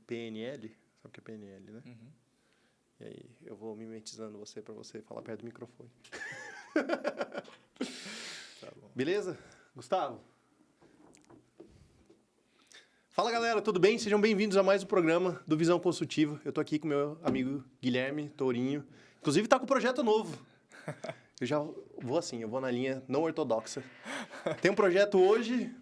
PNL. Sabe o que é PNL, né? Uhum. E aí, eu vou mimetizando você para você falar perto do microfone. Tá bom. Beleza? Gustavo? Fala, galera, tudo bem? Sejam bem-vindos a mais um programa do Visão Consultiva. Eu tô aqui com meu amigo Guilherme Tourinho. Inclusive, tá com um projeto novo. Eu já vou assim, eu vou na linha não ortodoxa. Tem um projeto hoje...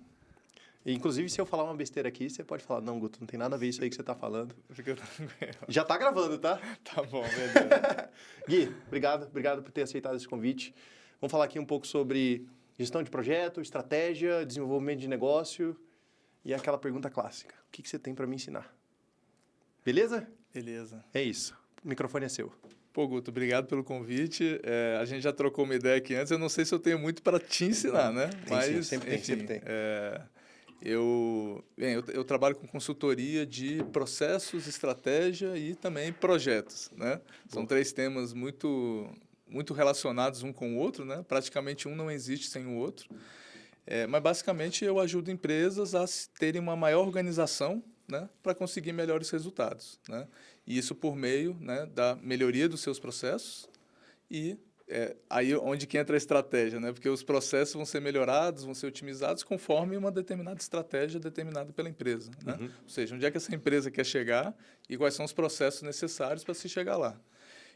Inclusive, se eu falar uma besteira aqui, você pode falar, não, Guto, não tem nada a ver isso aí que você tá falando. Fica tranquilo. Já tá gravando, tá? Tá bom, beleza. Gui, obrigado por ter aceitado esse convite. Vamos falar aqui um pouco sobre gestão de projeto, estratégia, desenvolvimento de negócio e aquela pergunta clássica. O que você tem para me ensinar? Beleza? Beleza. É isso. O microfone é seu. Pô, Guto, obrigado pelo convite. A gente já trocou uma ideia aqui antes. Eu não sei se eu tenho muito para te ensinar, né? Tem sim, sempre tem. Eu trabalho com consultoria de processos, estratégia e também projetos, né? São três temas muito relacionados um com o outro, né? Praticamente um não existe sem o outro. Mas, basicamente, eu ajudo empresas a terem uma maior organização, né, para conseguir melhores resultados, né? E isso por meio, né, da melhoria dos seus processos e aí onde que entra a estratégia, né? Porque os processos vão ser melhorados, vão ser otimizados conforme uma determinada estratégia determinada pela empresa, né? Uhum. Ou seja, onde é que essa empresa quer chegar e quais são os processos necessários para se chegar lá.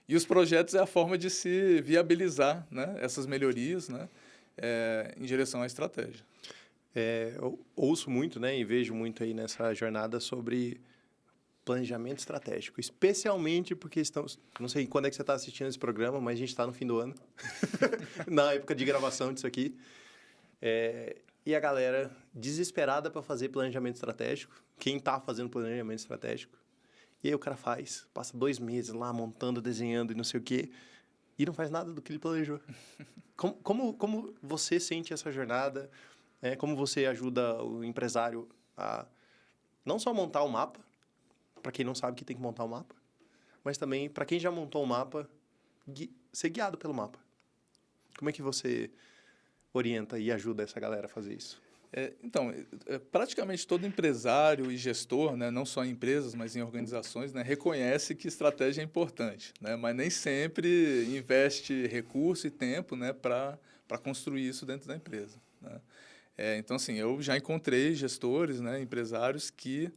E os projetos é a forma de se viabilizar, né, essas melhorias, né, em direção à estratégia. Eu ouço muito, né, e vejo muito aí nessa jornada sobre planejamento estratégico, especialmente porque estamos... Não sei quando é que você está assistindo esse programa, mas a gente está no fim do ano, na época de gravação disso aqui. E a galera desesperada para fazer planejamento estratégico, quem está fazendo planejamento estratégico, e aí o cara passa 2 meses lá montando, desenhando e não sei o quê, e não faz nada do que ele planejou. Como você sente essa jornada? Como você ajuda o empresário a não só montar o mapa, para quem não sabe que tem que montar o mapa, mas também para quem já montou o mapa, ser guiado pelo mapa. Como é que você orienta e ajuda essa galera a fazer isso? Então, praticamente todo empresário e gestor, né, não só em empresas, mas em organizações, né, reconhece que estratégia é importante, né, mas nem sempre investe recurso e tempo, né, para construir isso dentro da empresa, né. Então, assim, eu já encontrei gestores, né, empresários que,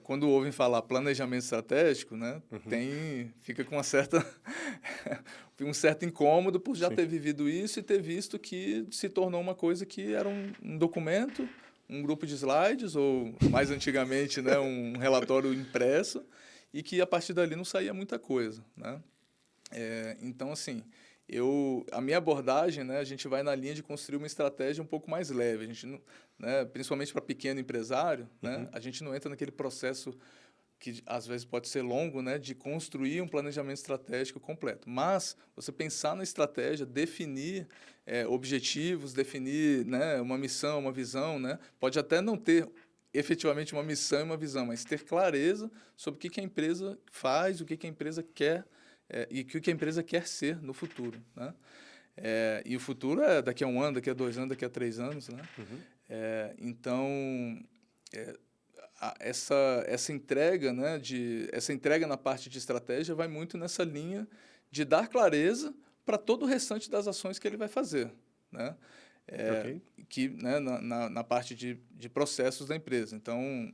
quando ouvem falar planejamento estratégico, né, fica com um certo incômodo por já ter vivido isso e ter visto que se tornou uma coisa que era um documento, um grupo de slides, ou mais antigamente, né, um relatório impresso, e que a partir dali não saía muita coisa, né? Então, assim, a minha abordagem, né, a gente vai na linha de construir uma estratégia um pouco mais leve. A gente não, né, principalmente para pequeno empresário, né, a gente não entra naquele processo que às vezes pode ser longo, né, de construir um planejamento estratégico completo. Mas você pensar na estratégia, definir objetivos, definir, né, uma missão, uma visão, né, pode até não ter efetivamente uma missão e uma visão, mas ter clareza sobre o que a empresa faz, o que a empresa quer e o que a empresa quer ser no futuro, né? E o futuro é daqui a 1 ano, daqui a 2 anos, daqui a 3 anos, né? Então, essa entrega, né, essa entrega na parte de estratégia vai muito nessa linha de dar clareza para todo o restante das ações que ele vai fazer, né? Que, né, na parte de processos da empresa. Então,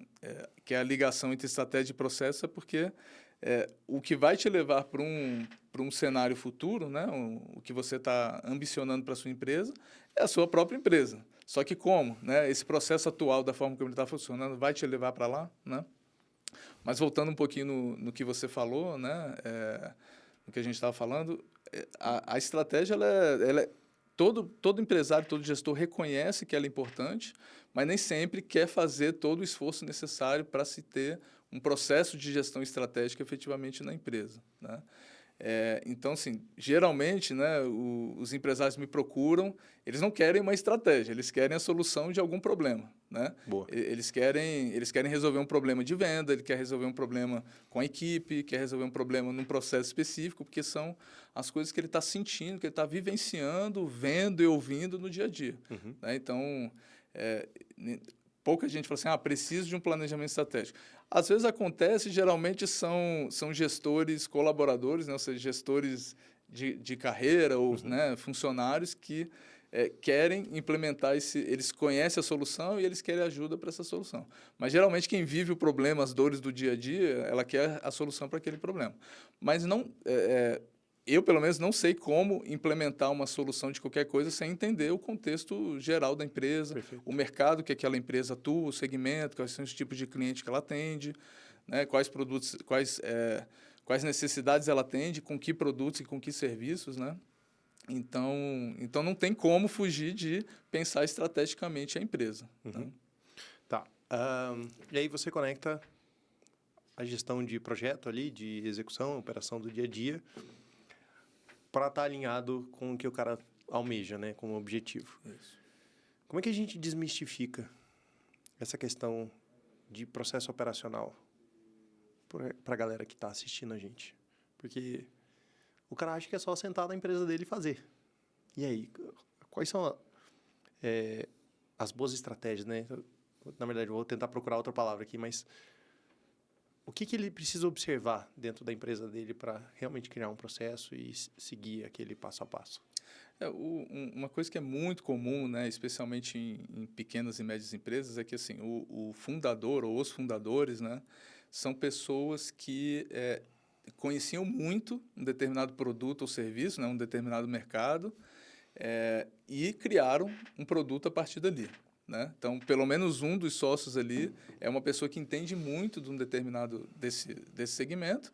que é a ligação entre estratégia e processo é porque o que vai te levar para um cenário futuro, né, o que você está ambicionando para a sua empresa, é a sua própria empresa. Só que como, né, esse processo atual, da forma como ele está funcionando, vai te levar para lá, né? Mas voltando um pouquinho no que você falou, né, no que a gente estava falando, a estratégia, todo empresário, todo gestor reconhece que ela é importante, mas nem sempre quer fazer todo o esforço necessário para se ter um processo de gestão estratégica efetivamente na empresa, né? Então, assim, geralmente, né, os empresários me procuram, eles não querem uma estratégia, eles querem a solução de algum problema, né? Boa. Eles querem resolver um problema de venda, ele quer resolver um problema com a equipe, quer resolver um problema num processo específico, porque são as coisas que ele está sentindo, que ele está vivenciando, vendo e ouvindo no dia a dia, né? Então, pouca gente fala assim, preciso de um planejamento estratégico. Às vezes acontece, geralmente são gestores colaboradores, né? Ou seja, gestores de carreira ou né, funcionários que querem implementar eles conhecem a solução e eles querem ajuda para essa solução. Mas, geralmente, quem vive o problema, as dores do dia a dia, ela quer a solução para aquele problema. Mas não... eu, pelo menos, não sei como implementar uma solução de qualquer coisa sem entender o contexto geral da empresa, Perfeito. o mercado que aquela empresa atua, o segmento, quais são os tipos de cliente que ela atende, né, quais produtos, quais necessidades ela atende, com que produtos e com que serviços, né? Então não tem como fugir de pensar estrategicamente a empresa. Né? Tá. E aí você conecta a gestão de projeto ali, de execução, operação do dia a dia, para estar alinhado com o que o cara almeja, né, como objetivo. Isso. Como é que a gente desmistifica essa questão de processo operacional para a galera que está assistindo a gente? Porque o cara acha que é só sentar na empresa dele e fazer. E aí, quais são as boas estratégias, né? Na verdade, eu vou tentar procurar outra palavra aqui, mas o que ele precisa observar dentro da empresa dele para realmente criar um processo e seguir aquele passo a passo? Uma coisa que é muito comum, né, especialmente em pequenas e médias empresas, é que assim, o fundador ou os fundadores, né, são pessoas que conheciam muito um determinado produto ou serviço, né, um determinado mercado, e criaram um produto a partir dali. Né? Então, pelo menos um dos sócios ali é uma pessoa que entende muito de um determinado desse segmento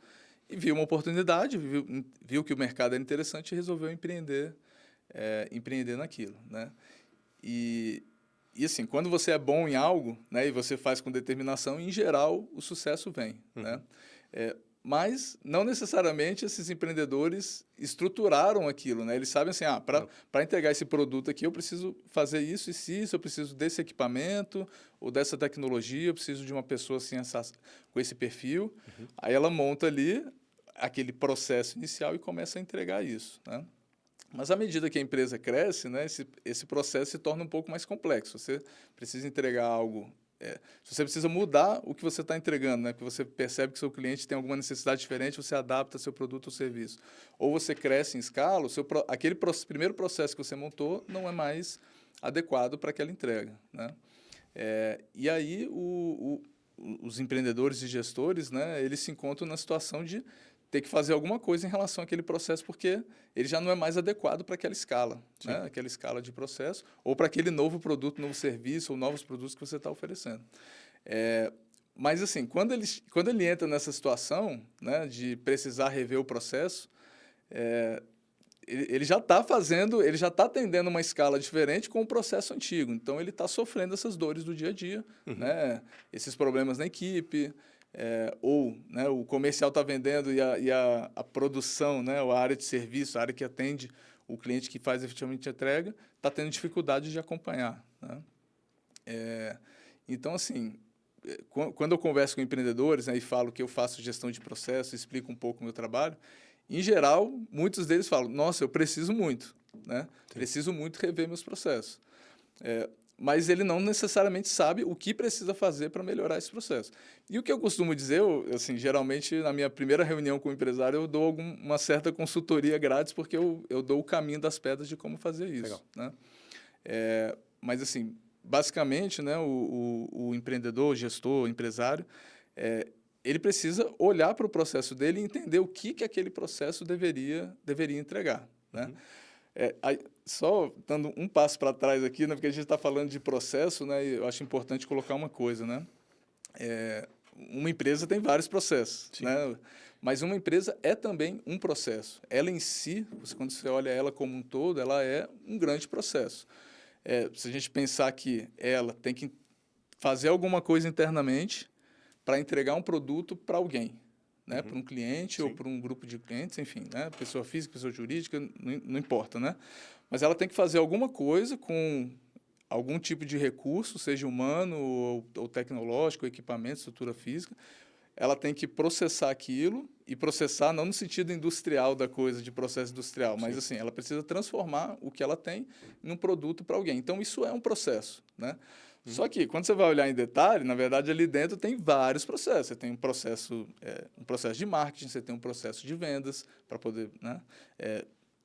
e viu uma oportunidade, viu que o mercado era interessante e resolveu empreender naquilo. Né? E assim, quando você é bom em algo, né, e você faz com determinação, em geral, o sucesso vem. Né? Mas não necessariamente esses empreendedores estruturaram aquilo, né? Eles sabem assim, para entregar esse produto aqui, eu preciso fazer isso e isso, eu preciso desse equipamento ou dessa tecnologia, eu preciso de uma pessoa assim, com esse perfil. Aí ela monta ali aquele processo inicial e começa a entregar isso, né? Mas à medida que a empresa cresce, né, esse processo se torna um pouco mais complexo. Você precisa entregar algo... você precisa mudar o que você está entregando, né? Porque você percebe que seu cliente tem alguma necessidade diferente, você adapta seu produto ou serviço. Ou você cresce em escala, aquele primeiro processo que você montou não é mais adequado para aquela entrega. Né? E aí os empreendedores e gestores, né, eles se encontram na situação de ter que fazer alguma coisa em relação àquele processo, porque ele já não é mais adequado para aquela escala, né? Aquela escala de processo, ou para aquele novo produto, novo serviço, ou novos produtos que você está oferecendo. Mas, assim, quando ele entra nessa situação, né, de precisar rever o processo, ele já está ele já está atendendo uma escala diferente com o processo antigo. Então, ele está sofrendo essas dores do dia a dia, né? Esses problemas na equipe, ou né, o comercial está vendendo e a produção, né, ou a área de serviço, a área que atende o cliente que faz efetivamente a entrega, está tendo dificuldade de acompanhar. Né? Então, assim, quando eu converso com empreendedores, né, e falo que eu faço gestão de processo, explico um pouco o meu trabalho, em geral, muitos deles falam, nossa, eu preciso muito, né? Preciso muito rever meus processos. Mas ele não necessariamente sabe o que precisa fazer para melhorar esse processo. E o que eu costumo dizer, assim, geralmente, na minha primeira reunião com o empresário, eu dou uma certa consultoria grátis, porque eu dou o caminho das pedras de como fazer isso. Legal. Né? Mas, assim, basicamente, né, o empreendedor, o gestor, o empresário, ele precisa olhar para o processo dele e entender o que aquele processo deveria entregar. Né? Só dando um passo para trás aqui, né, porque a gente está falando de processo, né, e eu acho importante colocar uma coisa. Né? Uma empresa tem vários processos, né? Mas uma empresa é também um processo. Ela em si, quando você olha ela como um todo, ela é um grande processo. Se a gente pensar que ela tem que fazer alguma coisa internamente para entregar um produto para alguém, né? Para um cliente ou para um grupo de clientes, enfim, né? Pessoa física, pessoa jurídica, não importa, né? Mas ela tem que fazer alguma coisa com algum tipo de recurso, seja humano ou tecnológico, equipamento, estrutura física. Ela tem que processar aquilo, e processar não no sentido industrial da coisa, de processo industrial, mas assim, ela precisa transformar o que ela tem em um produto para alguém. Então, isso é um processo. Né? Só que, quando você vai olhar em detalhe, na verdade, ali dentro tem vários processos. Você tem um processo de marketing, você tem um processo de vendas, para poder, né?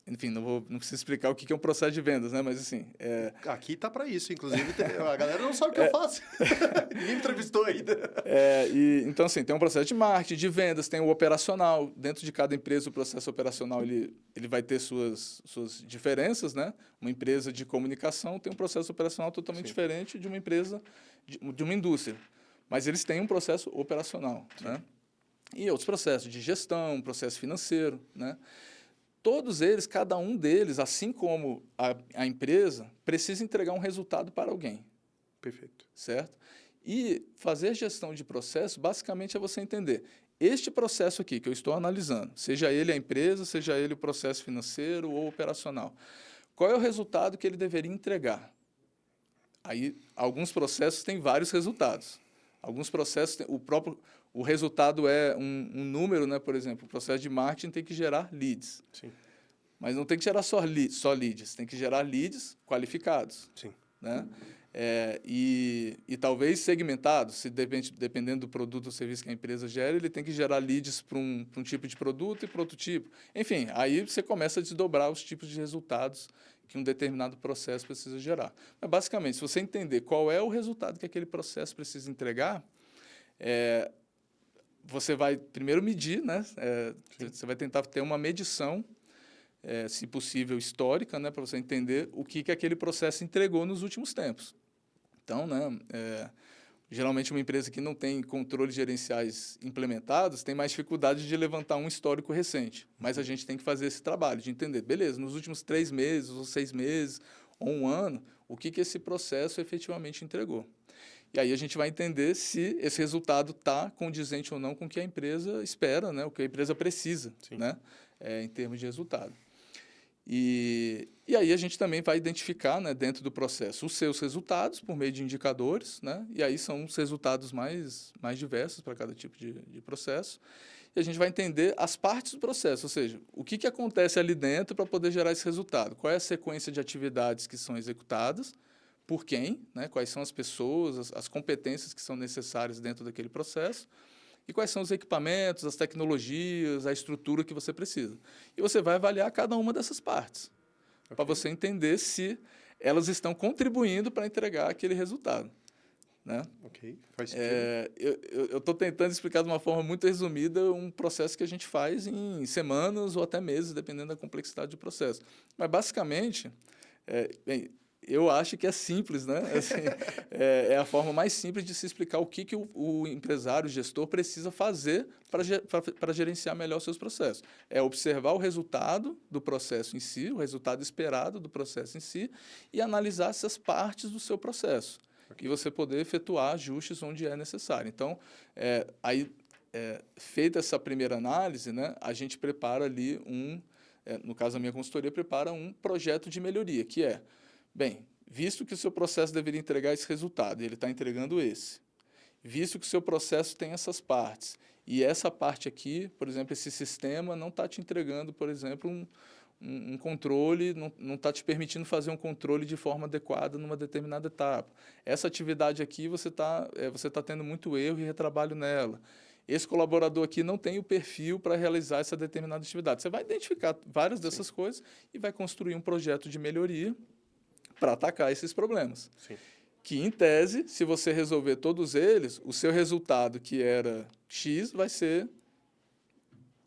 Enfim, não preciso explicar o que é um processo de vendas, né? Mas, assim... Aqui tá para isso, inclusive, a galera não sabe o que eu faço. Ninguém me entrevistou ainda. Então, assim, tem um processo de marketing, de vendas, tem o operacional. Dentro de cada empresa, o processo operacional ele vai ter suas diferenças, né? Uma empresa de comunicação tem um processo operacional totalmente diferente de uma empresa, de uma indústria. Mas eles têm um processo operacional, né? E outros processos de gestão, processo financeiro, né? Todos eles, cada um deles, assim como a empresa, precisa entregar um resultado para alguém. Perfeito. Certo? E fazer gestão de processo, basicamente, é você entender este processo aqui que eu estou analisando, seja ele a empresa, seja ele o processo financeiro ou operacional. Qual é o resultado que ele deveria entregar? Aí, alguns processos têm vários resultados. Alguns processos, o resultado é um número, né? Por exemplo, o processo de marketing tem que gerar leads. Sim. Mas não tem que gerar só leads, tem que gerar leads qualificados. Sim. Né? E talvez segmentados, dependendo do produto ou serviço que a empresa gera, ele tem que gerar leads para um tipo de produto e para outro tipo. Enfim, aí você começa a desdobrar os tipos de resultados que um determinado processo precisa gerar. Mas, basicamente, se você entender qual é o resultado que aquele processo precisa entregar, você vai primeiro medir, né? Você vai tentar ter uma medição, se possível, histórica, né? Para você entender o que aquele processo entregou nos últimos tempos. Então, né? Geralmente, uma empresa que não tem controles gerenciais implementados tem mais dificuldade de levantar um histórico recente. Mas a gente tem que fazer esse trabalho de entender, beleza, nos últimos 3 meses, ou 6 meses, ou 1 ano, o que esse processo efetivamente entregou. E aí a gente vai entender se esse resultado está condizente ou não com o que a empresa espera, né? O que a empresa precisa, né? Em termos de resultado. E aí a gente também vai identificar, né, dentro do processo os seus resultados por meio de indicadores, né? E aí são os resultados mais diversos para cada tipo de processo. E a gente vai entender as partes do processo, ou seja, o que acontece ali dentro para poder gerar esse resultado. Qual é a sequência de atividades que são executadas, por quem, né? Quais são as pessoas, as competências que são necessárias dentro daquele processo. E quais são os equipamentos, as tecnologias, a estrutura que você precisa. E você vai avaliar cada uma dessas partes, para você entender se elas estão contribuindo para entregar aquele resultado. Né? Ok, faz sentido. Eu estou tentando explicar de uma forma muito resumida um processo que a gente faz em semanas ou até meses, dependendo da complexidade do processo. Mas, basicamente, eu acho que é simples, né? Assim, é a forma mais simples de se explicar o que o empresário, o gestor, precisa fazer para gerenciar melhor os seus processos. É observar o resultado do processo em si, o resultado esperado do processo em si, e analisar essas partes do seu processo. E você poder efetuar ajustes onde é necessário. Então, feita essa primeira análise, né, a gente prepara ali no caso da minha consultoria, prepara um projeto de melhoria, que é, bem, visto que o seu processo deveria entregar esse resultado, e ele está entregando esse. Visto que o seu processo tem essas partes, e essa parte aqui, por exemplo, esse sistema não está te entregando, por exemplo, um controle, não está te permitindo fazer um controle de forma adequada numa determinada etapa. Essa atividade aqui, você tá tendo muito erro e retrabalho nela. Esse colaborador aqui não tem o perfil para realizar essa determinada atividade. Você vai identificar várias dessas coisas e vai construir um projeto de melhoria para atacar esses problemas. Sim. Que, em tese, se você resolver todos eles, o seu resultado, que era X, vai ser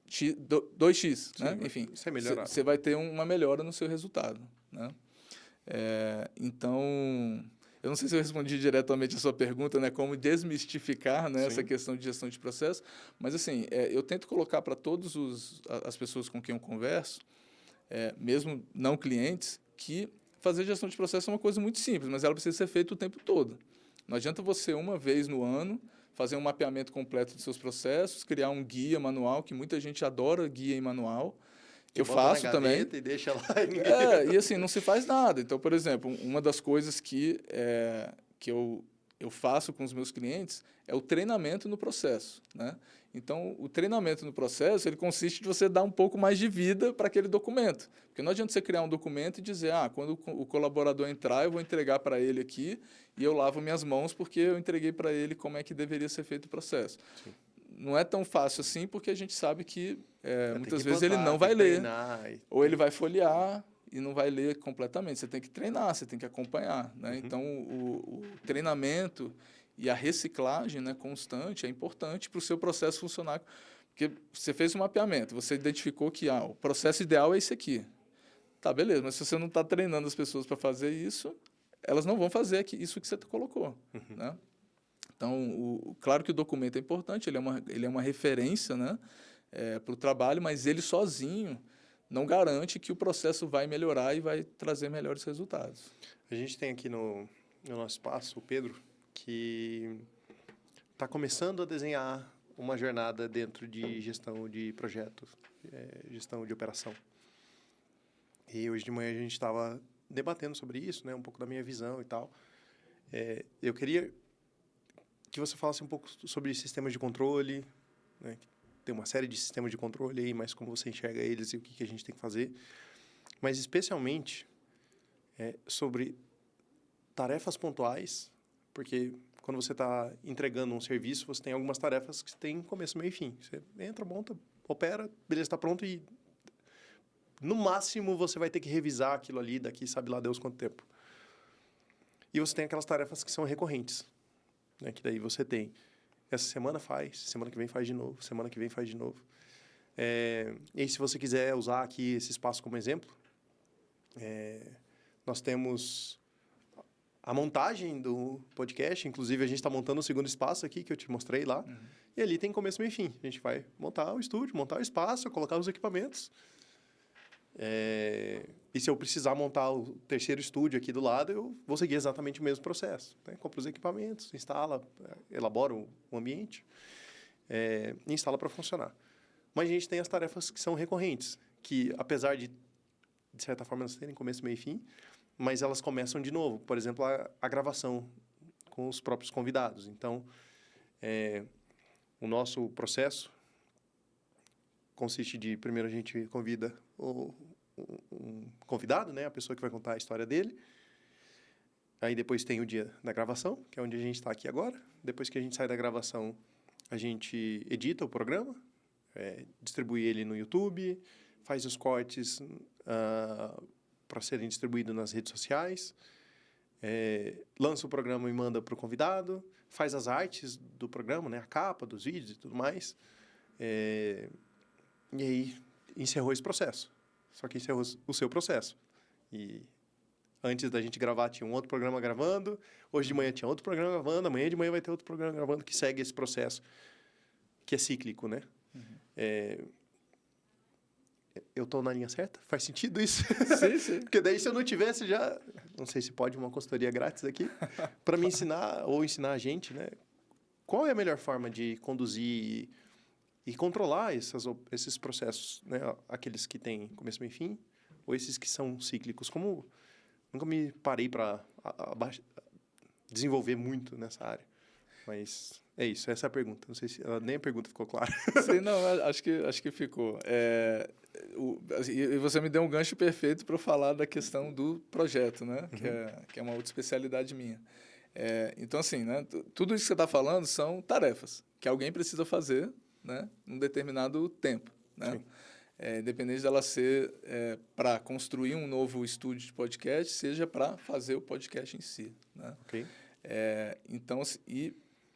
2x. Sim, né? Enfim, isso é melhorado. você vai ter uma melhora no seu resultado. Né? Então, eu não sei se eu respondi diretamente a sua pergunta, né, como desmistificar, né, essa questão de gestão de processo, mas assim, eu tento colocar para todas as pessoas com quem eu converso, mesmo não clientes, que fazer gestão de processo é uma coisa muito simples, mas ela precisa ser feita o tempo todo. Não adianta você, uma vez no ano, fazer um mapeamento completo dos seus processos, criar um guia manual, que muita gente adora guia e manual. Eu faço também. E deixa lá e ninguém... E assim, não se faz nada. Então, por exemplo, uma das coisas que eu eu faço com os meus clientes é o treinamento no processo, né? Então, o treinamento no processo, ele consiste de você dar um pouco mais de vida para aquele documento. Porque não adianta você criar um documento e dizer, quando o colaborador entrar, eu vou entregar para ele aqui e eu lavo minhas mãos porque eu entreguei para ele como é que deveria ser feito o processo. Sim. Não é tão fácil assim, porque a gente sabe que muitas vezes ele não vai ler, ou ele vai folhear e não vai ler completamente. Você tem que treinar, você tem que acompanhar, né? Uhum. Então, o treinamento e a reciclagem, né, constante é importante para o seu processo funcionar. Porque você fez um mapeamento, você identificou que o processo ideal é esse aqui. Tá, beleza, mas se você não está treinando as pessoas para fazer isso, elas não vão fazer isso que você colocou, uhum. né? Então, claro que o documento é importante, ele é uma referência, né, para o trabalho, mas ele sozinho não garante que o processo vai melhorar e vai trazer melhores resultados. A gente tem aqui no nosso espaço o Pedro, que está começando a desenhar uma jornada dentro de gestão de projetos, gestão de operação. E hoje de manhã a gente estava debatendo sobre isso, né, um pouco da minha visão e tal. Eu queria que você falasse um pouco sobre sistemas de controle, né? Tem uma série de sistemas de controle aí, mas como você enxerga eles e o que a gente tem que fazer. Mas especialmente sobre tarefas pontuais, porque quando você está entregando um serviço, você tem algumas tarefas que tem começo, meio e fim. Você entra, monta, opera, beleza, está pronto e no máximo você vai ter que revisar aquilo ali daqui, sabe lá Deus quanto tempo. E você tem aquelas tarefas que são recorrentes, né? Que daí você tem, essa semana faz, semana que vem faz de novo, semana que vem faz de novo. E aí, se você quiser usar aqui esse espaço como exemplo, nós temos a montagem do podcast, inclusive a gente está montando o segundo espaço aqui, que eu te mostrei lá, uhum. E ali tem começo, meio e fim. A gente vai montar o estúdio, montar o espaço, colocar os equipamentos. E se eu precisar montar o terceiro estúdio aqui do lado, eu vou seguir exatamente o mesmo processo, né? Compra os equipamentos, instala, elabora o ambiente, e instala para funcionar. Mas a gente tem as tarefas que são recorrentes, que apesar de certa forma, elas terem começo, meio e fim, mas elas começam de novo. Por exemplo, a gravação com os próprios convidados. Então, o nosso processo consiste de, primeiro a gente convida um convidado, né, a pessoa que vai contar a história dele. Aí depois tem o dia da gravação, que é onde a gente está aqui agora. Depois que a gente sai da gravação, a gente edita o programa, distribui ele no YouTube, faz os cortes para serem distribuídos nas redes sociais, lança o programa e manda para o convidado, faz as artes do programa, né, a capa dos vídeos e tudo mais. E aí encerrou esse processo. Só que encerrou o seu processo. E antes da gente gravar, tinha um outro programa gravando. Hoje de manhã tinha outro programa gravando. Amanhã de manhã vai ter outro programa gravando que segue esse processo, que é cíclico, né? Uhum. Eu estou na linha certa? Faz sentido isso? Sim, sim. Porque daí, se eu não tivesse já... Não sei se pode uma consultoria grátis aqui, para me ensinar ou ensinar a gente, né? Qual é a melhor forma de conduzir e controlar esses processos, né? Aqueles que têm começo, meio e fim, ou esses que são cíclicos. Como nunca me parei para desenvolver muito nessa área. Mas é isso, essa é a pergunta. Não sei se nem a pergunta ficou clara. Sim, não, acho que ficou. E você me deu um gancho perfeito para falar da questão do projeto, né? Uhum. Que é uma outra especialidade minha. Então, assim, né? Tudo isso que você está falando são tarefas que alguém precisa fazer, né, num determinado tempo, né? Independente dela ser para construir um novo estúdio de podcast, seja para fazer o podcast em si, né? Okay. Então,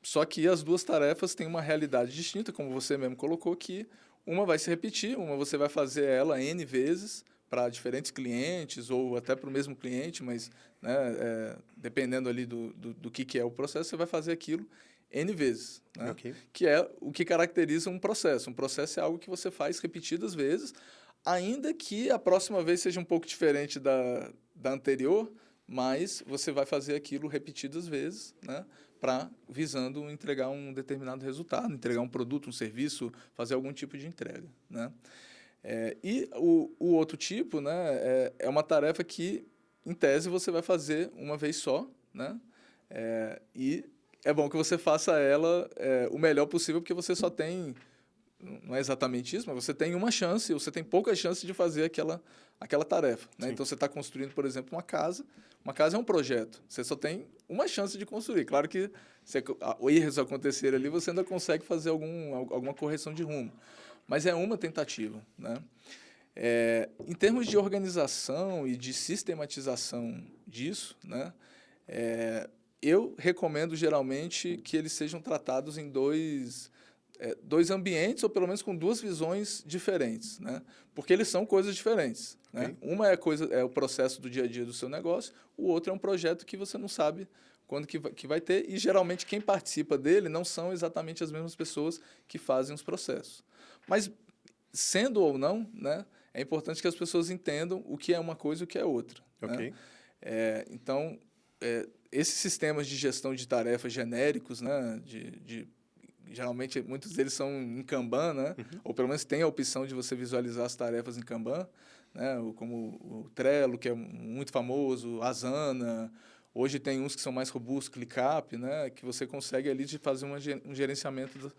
só que as duas tarefas têm uma realidade distinta, como você mesmo colocou, que uma vai se repetir, uma você vai fazer ela N vezes para diferentes clientes ou até para o mesmo cliente, mas, né, dependendo ali do que é o processo, você vai fazer aquilo N vezes, né? Okay. Que é o que caracteriza um processo. Um processo é algo que você faz repetidas vezes, ainda que a próxima vez seja um pouco diferente da anterior, mas você vai fazer aquilo repetidas vezes, né, visando entregar um determinado resultado, entregar um produto, um serviço, fazer algum tipo de entrega, né? E o outro tipo, né, é uma tarefa que, em tese, você vai fazer uma vez só, né? E é bom que você faça ela o melhor possível, porque você só tem, não é exatamente isso, mas você tem uma chance, você tem poucas chances de fazer aquela tarefa. Né? Então, você está construindo, por exemplo, uma casa. Uma casa é um projeto. Você só tem uma chance de construir. Claro que se erros acontecerem ali, você ainda consegue fazer alguma correção de rumo. Mas é uma tentativa. Né? Em termos de organização e de sistematização disso, né? Eu recomendo, geralmente, que eles sejam tratados em dois ambientes, ou pelo menos com duas visões diferentes, né? Porque eles são coisas diferentes. Né? Okay. Uma é o processo do dia a dia do seu negócio, o outro é um projeto que você não sabe quando que vai ter, e geralmente quem participa dele não são exatamente as mesmas pessoas que fazem os processos. Mas, sendo ou não, né, é importante que as pessoas entendam o que é uma coisa e o que é outra. Okay. Né? Então, esses sistemas de gestão de tarefas genéricos, né, geralmente, muitos deles são em Kanban, né? Ou pelo menos tem a opção de você visualizar as tarefas em Kanban, né? Como o Trello, que é muito famoso, Asana. Hoje tem uns que são mais robustos, ClickUp, né? Que você consegue ali de fazer um gerenciamento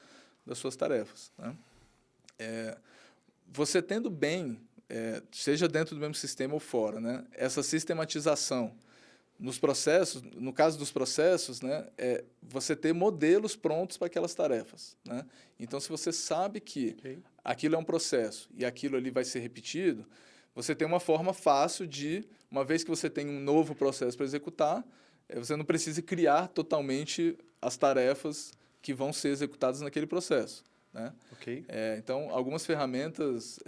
das suas tarefas. Né? Você tendo bem, seja dentro do mesmo sistema ou fora, né? Essa sistematização nos processos, no caso dos processos, né, você ter modelos prontos para aquelas tarefas. Né? Então, se você sabe que aquilo é um processo e aquilo ali vai ser repetido, você tem uma forma fácil de, uma vez que você tem um novo processo para executar, você não precisa criar totalmente as tarefas que vão ser executadas naquele processo. Né? Okay. Então, algumas ferramentas,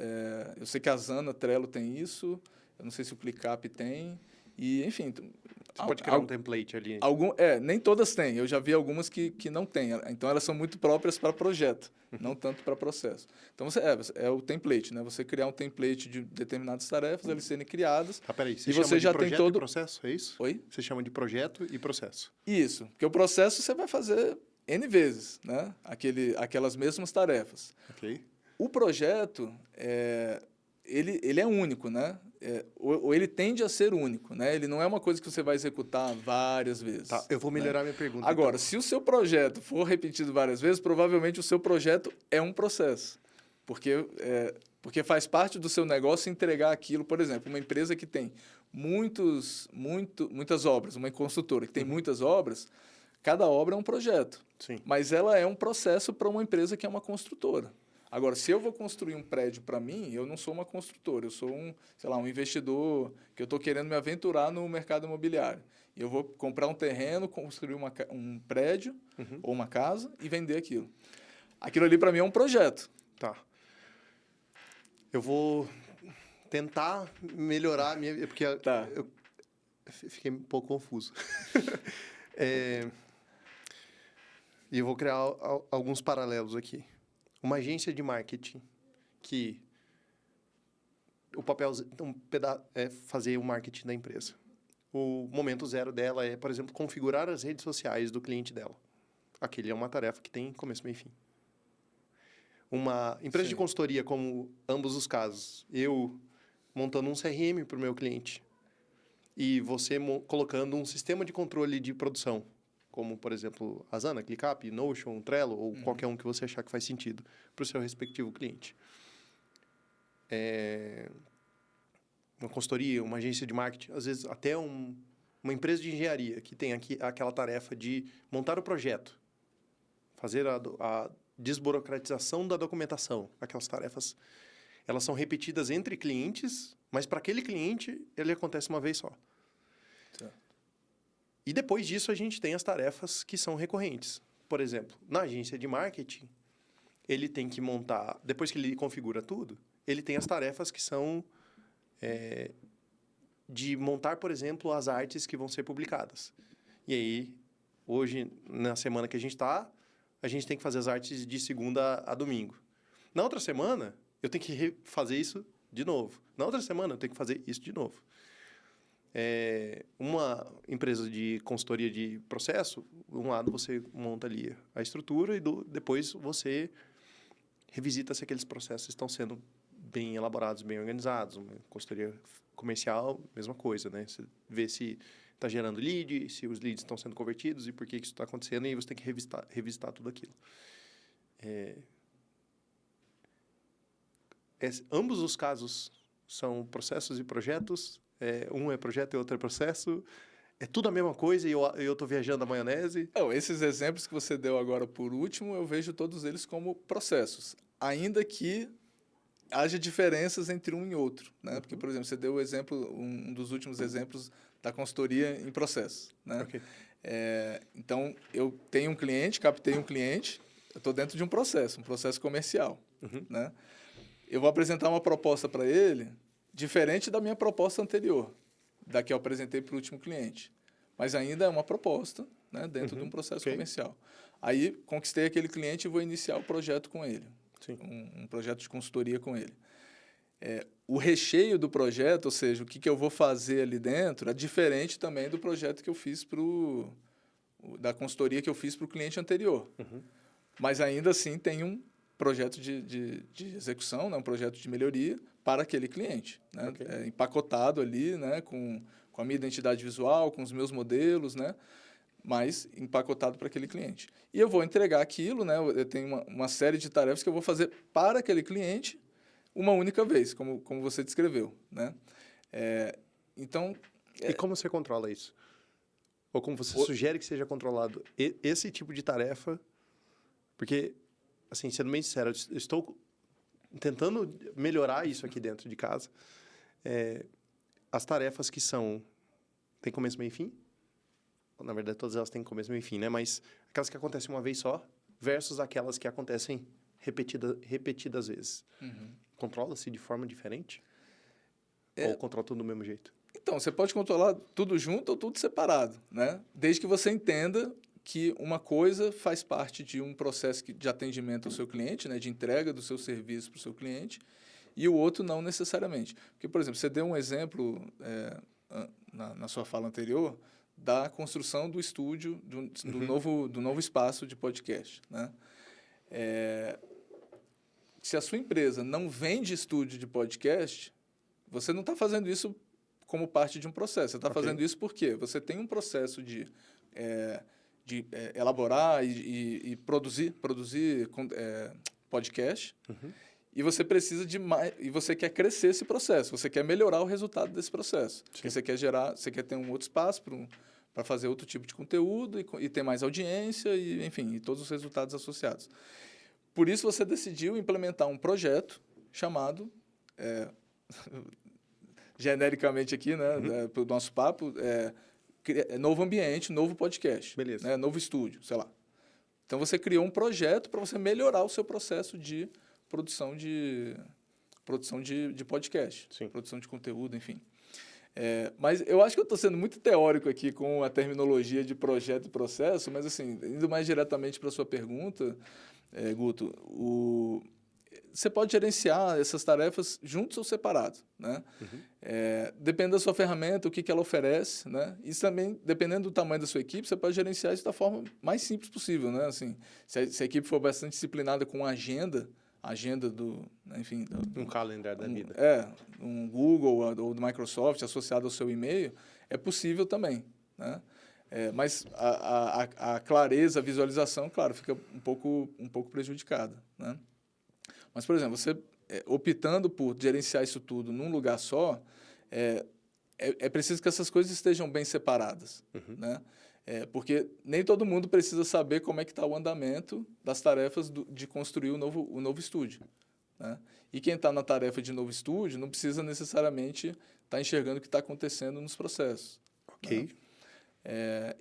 eu sei que a Asana, Trello tem isso, eu não sei se o ClickUp tem, e, enfim... Você pode criar um template ali. Nem todas têm. Eu já vi algumas que não têm. Então, elas são muito próprias para projeto, não tanto para processo. Então, é o template, né? Você criar um template de determinadas tarefas, eles serem criadas. Peraí, e você já tem todo e processo, é isso? Oi? Você chama de projeto e processo. Isso, porque o processo você vai fazer N vezes, né? Aquelas mesmas tarefas. Ok. O projeto, ele é único, né? Ou ele tende a ser único, né? Ele não é uma coisa que você vai executar várias vezes. Tá, eu vou melhorar minha pergunta. Agora, então. se o seu projeto for repetido várias vezes, provavelmente o seu projeto é um processo. Porque faz parte do seu negócio entregar aquilo. Por exemplo, uma empresa que tem muitas obras, uma consultora que tem muitas obras, cada obra é um projeto. Sim. Mas ela é um processo para uma empresa que é uma construtora. Agora, se eu vou construir um prédio para mim, eu não sou uma construtora, eu sou um investidor que eu estou querendo me aventurar no mercado imobiliário. E eu vou comprar um terreno, construir um prédio ou uma casa e vender aquilo. Aquilo ali, para mim, é um projeto. Tá. Eu vou tentar melhorar a minha... Porque eu fiquei um pouco confuso. E eu vou criar alguns paralelos aqui. Uma agência de marketing que o papel é fazer o marketing da empresa. O momento zero dela é, por exemplo, configurar as redes sociais do cliente dela. Aquele é uma tarefa que tem começo, meio e fim. Uma empresa de consultoria, como ambos os casos, eu montando um CRM para o meu cliente e você colocando um sistema de controle de produção, como, por exemplo, Asana, ClickUp, Notion, Trello, ou qualquer um que você achar que faz sentido para o seu respectivo cliente. Uma consultoria, uma agência de marketing, às vezes até uma empresa de engenharia que tem aquela tarefa de montar o projeto, fazer a desburocratização da documentação. Aquelas tarefas, elas são repetidas entre clientes, mas para aquele cliente, ele acontece uma vez só. Certo. E depois disso, a gente tem as tarefas que são recorrentes. Por exemplo, na agência de marketing, ele tem que montar... Depois que ele configura tudo, ele tem as tarefas que são de montar, por exemplo, as artes que vão ser publicadas. E aí, hoje, na semana que a gente está, a gente tem que fazer as artes de segunda a domingo. Na outra semana, eu tenho que fazer isso de novo. Na outra semana, eu tenho que fazer isso de novo. Uma empresa de consultoria de processo, de um lado você monta ali a estrutura e depois você revisita se aqueles processos estão sendo bem elaborados, bem organizados. Uma consultoria comercial, mesma coisa, né? Você vê se está gerando lead, se os leads estão sendo convertidos e por que isso está acontecendo, e aí você tem que revisitar tudo aquilo. Ambos os casos são processos e projetos, um é projeto e outro é processo, é tudo a mesma coisa e eu estou viajando a maionese. Esses exemplos que você deu agora por último, eu vejo todos eles como processos, ainda que haja diferenças entre um e outro, né? Porque, por exemplo, você deu o exemplo, um dos últimos exemplos da consultoria em processo, né? Okay. Então, eu tenho um cliente, captei um cliente, eu estou dentro de um processo comercial, né? Eu vou apresentar uma proposta para ele diferente da minha proposta anterior, da que eu apresentei para o último cliente. Mas ainda é uma proposta, né, dentro de um processo comercial. Aí, conquistei aquele cliente e vou iniciar o projeto com ele. Sim. Um projeto de consultoria com ele. O recheio do projeto, ou seja, o que eu vou fazer ali dentro, é diferente também do projeto que eu fiz da consultoria que eu fiz para o cliente anterior. Mas ainda assim tem um projeto de execução, né, um projeto de melhoria para aquele cliente, né? Empacotado ali, né, com a minha identidade visual, com os meus modelos, né, mas empacotado para aquele cliente. E eu vou entregar aquilo, né, eu tenho uma série de tarefas que eu vou fazer para aquele cliente uma única vez, como você descreveu, né? Então... E como você controla isso? Ou como você sugere que seja controlado esse tipo de tarefa? Porque, assim, sendo bem sincero, eu estou tentando melhorar isso aqui dentro de casa. As tarefas que têm começo, meio e fim. Na verdade, todas elas têm começo, meio e fim, né? Mas aquelas que acontecem uma vez só versus aquelas que acontecem repetidas vezes. Controla-se de forma diferente? Ou controla tudo do mesmo jeito? Então, você pode controlar tudo junto ou tudo separado, né? Desde que você entenda que uma coisa faz parte de um processo de atendimento ao seu cliente, né, de entrega do seu serviço para o seu cliente, e o outro não necessariamente. Porque, por exemplo, você deu um exemplo na sua fala anterior da construção do estúdio, do novo espaço de podcast, né? Se a sua empresa não vende estúdio de podcast, você não está fazendo isso como parte de um processo. Você está fazendo isso porque você tem um processo de elaborar e produzir podcast, e você precisa de mais, e você quer crescer esse processo, você quer melhorar o resultado desse processo. Porque você quer ter um outro espaço para fazer outro tipo de conteúdo e ter mais audiência e, enfim, e todos os resultados associados. Por isso você decidiu implementar um projeto chamado, genericamente aqui, né, para o nosso papo, novo ambiente, novo podcast, Beleza. Né, novo estúdio, sei lá. Então, você criou um projeto para você melhorar o seu processo de produção de podcast, Sim. produção de conteúdo, enfim. Mas eu acho que eu estou sendo muito teórico aqui com a terminologia de projeto e processo, mas, assim, indo mais diretamente para a sua pergunta, Guto, você pode gerenciar essas tarefas juntos ou separados, né? Dependendo da sua ferramenta, o que ela oferece, né? Isso também, dependendo do tamanho da sua equipe, você pode gerenciar isso da forma mais simples possível, né? Assim, se a equipe for bastante disciplinada com agenda do, enfim... Um calendar da vida. Um Google ou do Microsoft associado ao seu e-mail, é possível também, né? Mas a clareza, a visualização, claro, fica um pouco prejudicada, né? Mas, por exemplo, você optando por gerenciar isso tudo num lugar só, é preciso que essas coisas estejam bem separadas, né? Porque nem todo mundo precisa saber como é que está o andamento das tarefas de construir o novo estúdio, né? E quem está na tarefa de novo estúdio não precisa necessariamente estar enxergando o que está acontecendo nos processos. Ok. Né?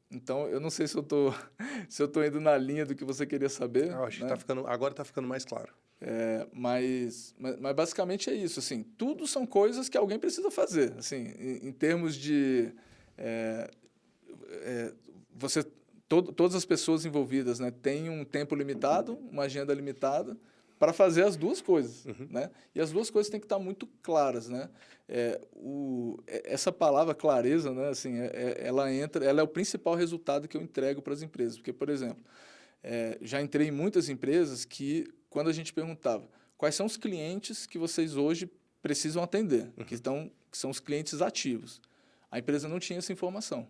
Então, eu não sei se eu tô indo na linha do que você queria saber. Eu acho né? que agora está ficando mais claro. Mas basicamente é isso. Assim, tudo são coisas que alguém precisa fazer. Assim, em termos de... todas as pessoas envolvidas, né, têm um tempo limitado, uma agenda limitada, para fazer as duas coisas, né? E as duas coisas têm que estar muito claras, né? Essa palavra clareza, né, assim, ela é o principal resultado que eu entrego para as empresas. Porque, por exemplo, já entrei em muitas empresas que, quando a gente perguntava quais são os clientes que vocês hoje precisam atender, que são os clientes ativos. a empresa não tinha essa informação,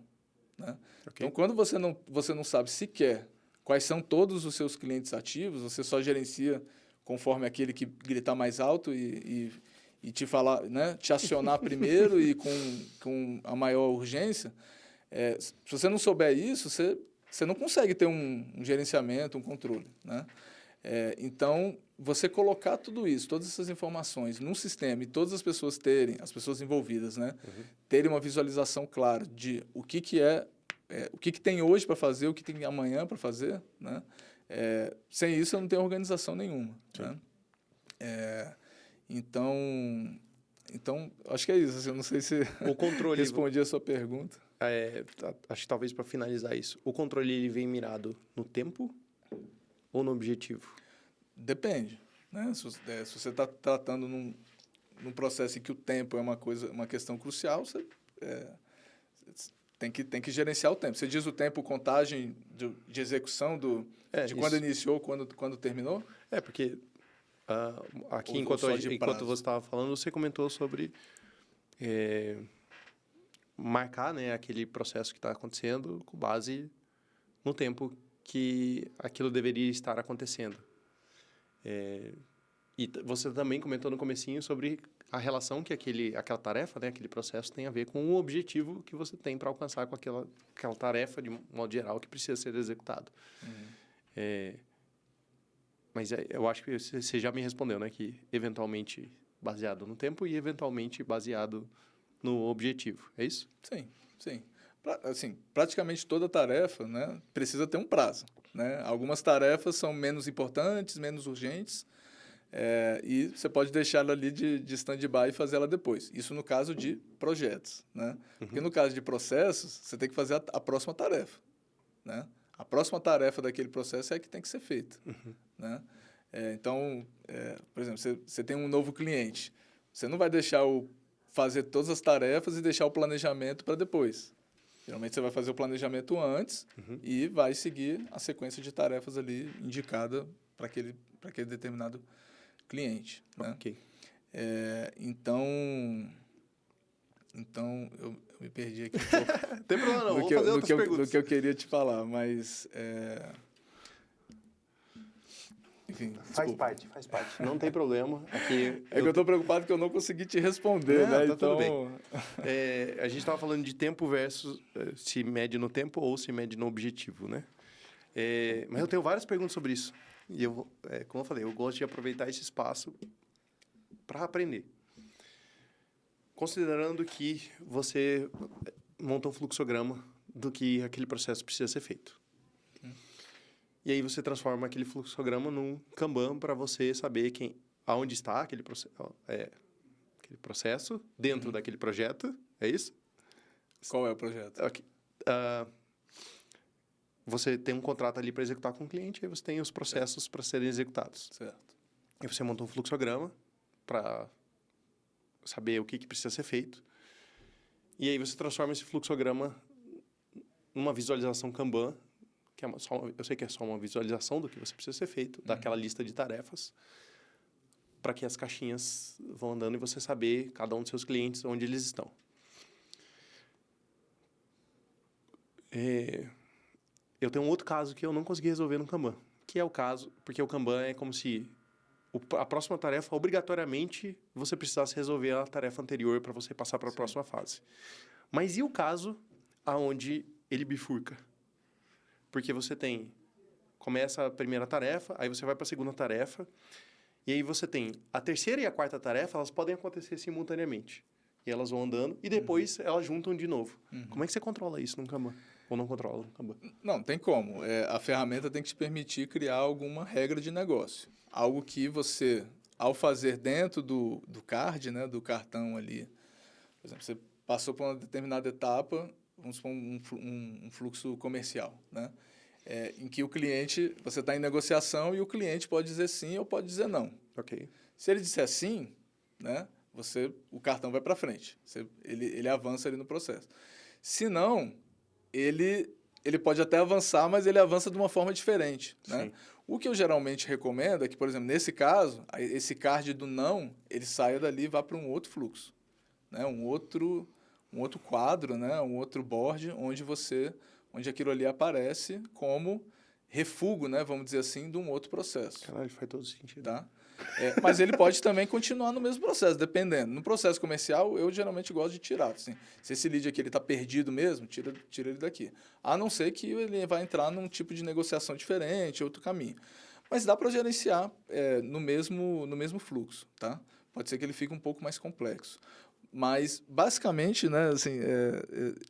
né? Ok. Então, quando você não sabe sequer quais são todos os seus clientes ativos, você só gerencia conforme aquele que gritar mais alto e te falar, né, te acionar primeiro e com a maior urgência, se você não souber isso, você não consegue ter um gerenciamento, um controle, né? Então, você colocar tudo isso, todas essas informações num sistema e todas as pessoas as pessoas envolvidas, né, terem uma visualização clara de o que que tem hoje para fazer, o que tem amanhã para fazer, né? Sem isso, eu não tenho organização nenhuma, né? Então, acho que é isso. Assim, eu não sei se O controle... respondi a sua pergunta. Acho que talvez para finalizar isso, o controle ele vem mirado no tempo ou no objetivo? Depende, né? Se você está tratando num processo em que o tempo é uma questão crucial, você tem que gerenciar o tempo. Você diz o tempo, contagem de execução de quando iniciou, quando terminou? Porque aqui, Ou enquanto só de você prazo? estava falando, você comentou sobre marcar, né, aquele processo que está acontecendo com base no tempo que aquilo deveria estar acontecendo. E você também comentou no comecinho sobre a relação que aquela tarefa, né, aquele processo tem a ver com o objetivo que você tem para alcançar com aquela tarefa, de modo geral, que precisa ser executado. Mas eu acho que você já me respondeu, né, que eventualmente baseado no tempo e eventualmente baseado no objetivo. É isso? Sim, sim. Assim, praticamente toda tarefa, né, precisa ter um prazo, né? Algumas tarefas são menos importantes, menos urgentes, e você pode deixar ela ali de stand-by e fazer ela depois. Isso no caso de projetos, né? Porque no caso de processos, você tem que fazer a próxima tarefa, né? A próxima tarefa daquele processo é a que tem que ser feita, né? Então, por exemplo, você tem um novo cliente, você não vai deixar fazer todas as tarefas e deixar o planejamento para depois. Geralmente você vai fazer o planejamento antes e vai seguir a sequência de tarefas ali indicada para aquele determinado cliente, né? Ok. Então eu me perdi aqui um pouco. Não tem problema não, vamos fazer outras perguntas. Do que eu queria te falar, mas... Enfim, Faz parte. Não tem problema. Aqui que eu estou preocupado que eu não consegui te responder, né? Tá Então... tudo bem. A gente estava falando de tempo versus se mede no tempo ou se mede no objetivo, né? Mas eu tenho várias perguntas sobre isso. E como eu falei, eu gosto de aproveitar esse espaço para aprender. Considerando que você monta um fluxograma do que aquele processo precisa ser feito. E aí você transforma aquele fluxograma num Kanban para você saber aonde está aquele processo dentro daquele projeto. É isso? Qual é o projeto? Okay. Você tem um contrato ali para executar com o cliente, aí você tem os processos para serem executados. Certo. Aí você monta um fluxograma para saber o que precisa ser feito. E aí você transforma esse fluxograma numa visualização Kanban, que eu sei que é só uma visualização do que você precisa ser feito, daquela lista de tarefas, para que as caixinhas vão andando e você saber, cada um dos seus clientes, onde eles estão. Eu tenho um outro caso que eu não consegui resolver no Kanban, que é o caso, porque o Kanban é como se a próxima tarefa, obrigatoriamente, você precisasse resolver a tarefa anterior para você passar para a próxima fase. Mas e o caso aonde ele bifurca? Porque você começa a primeira tarefa, aí você vai para a segunda tarefa, e aí você tem a terceira e a quarta tarefa, elas podem acontecer simultaneamente. E elas vão andando, e depois elas juntam de novo. Como é que você controla isso no Kanban? Ou não controla no Kanban? Não, tem como. A ferramenta tem que te permitir criar alguma regra de negócio. Algo que você, ao fazer dentro do card, né, do cartão ali, por exemplo, você passou por uma determinada etapa, vamos supor um fluxo comercial, né? Em que o cliente, você está em negociação e o cliente pode dizer sim ou pode dizer não. Ok. Se ele disser sim, né, o cartão vai para frente, ele avança ali no processo. Se não, ele pode até avançar, mas ele avança de uma forma diferente, né? O que eu geralmente recomendo é que, por exemplo, nesse caso, esse card do não, ele saia dali e vá para um outro fluxo, né? Um outro quadro, né? Um outro board onde aquilo ali aparece como refúgio, né? Vamos dizer assim, de um outro processo. Caralho, faz todo sentido. Tá? Mas ele pode também continuar no mesmo processo, dependendo. No processo comercial, eu geralmente gosto de tirar. Assim, se esse lead aqui está perdido mesmo, tira ele daqui. A não ser que ele vai entrar num tipo de negociação diferente, outro caminho. Mas dá para gerenciar no mesmo fluxo. Tá? Pode ser que ele fique um pouco mais complexo. Mas, basicamente, né, assim,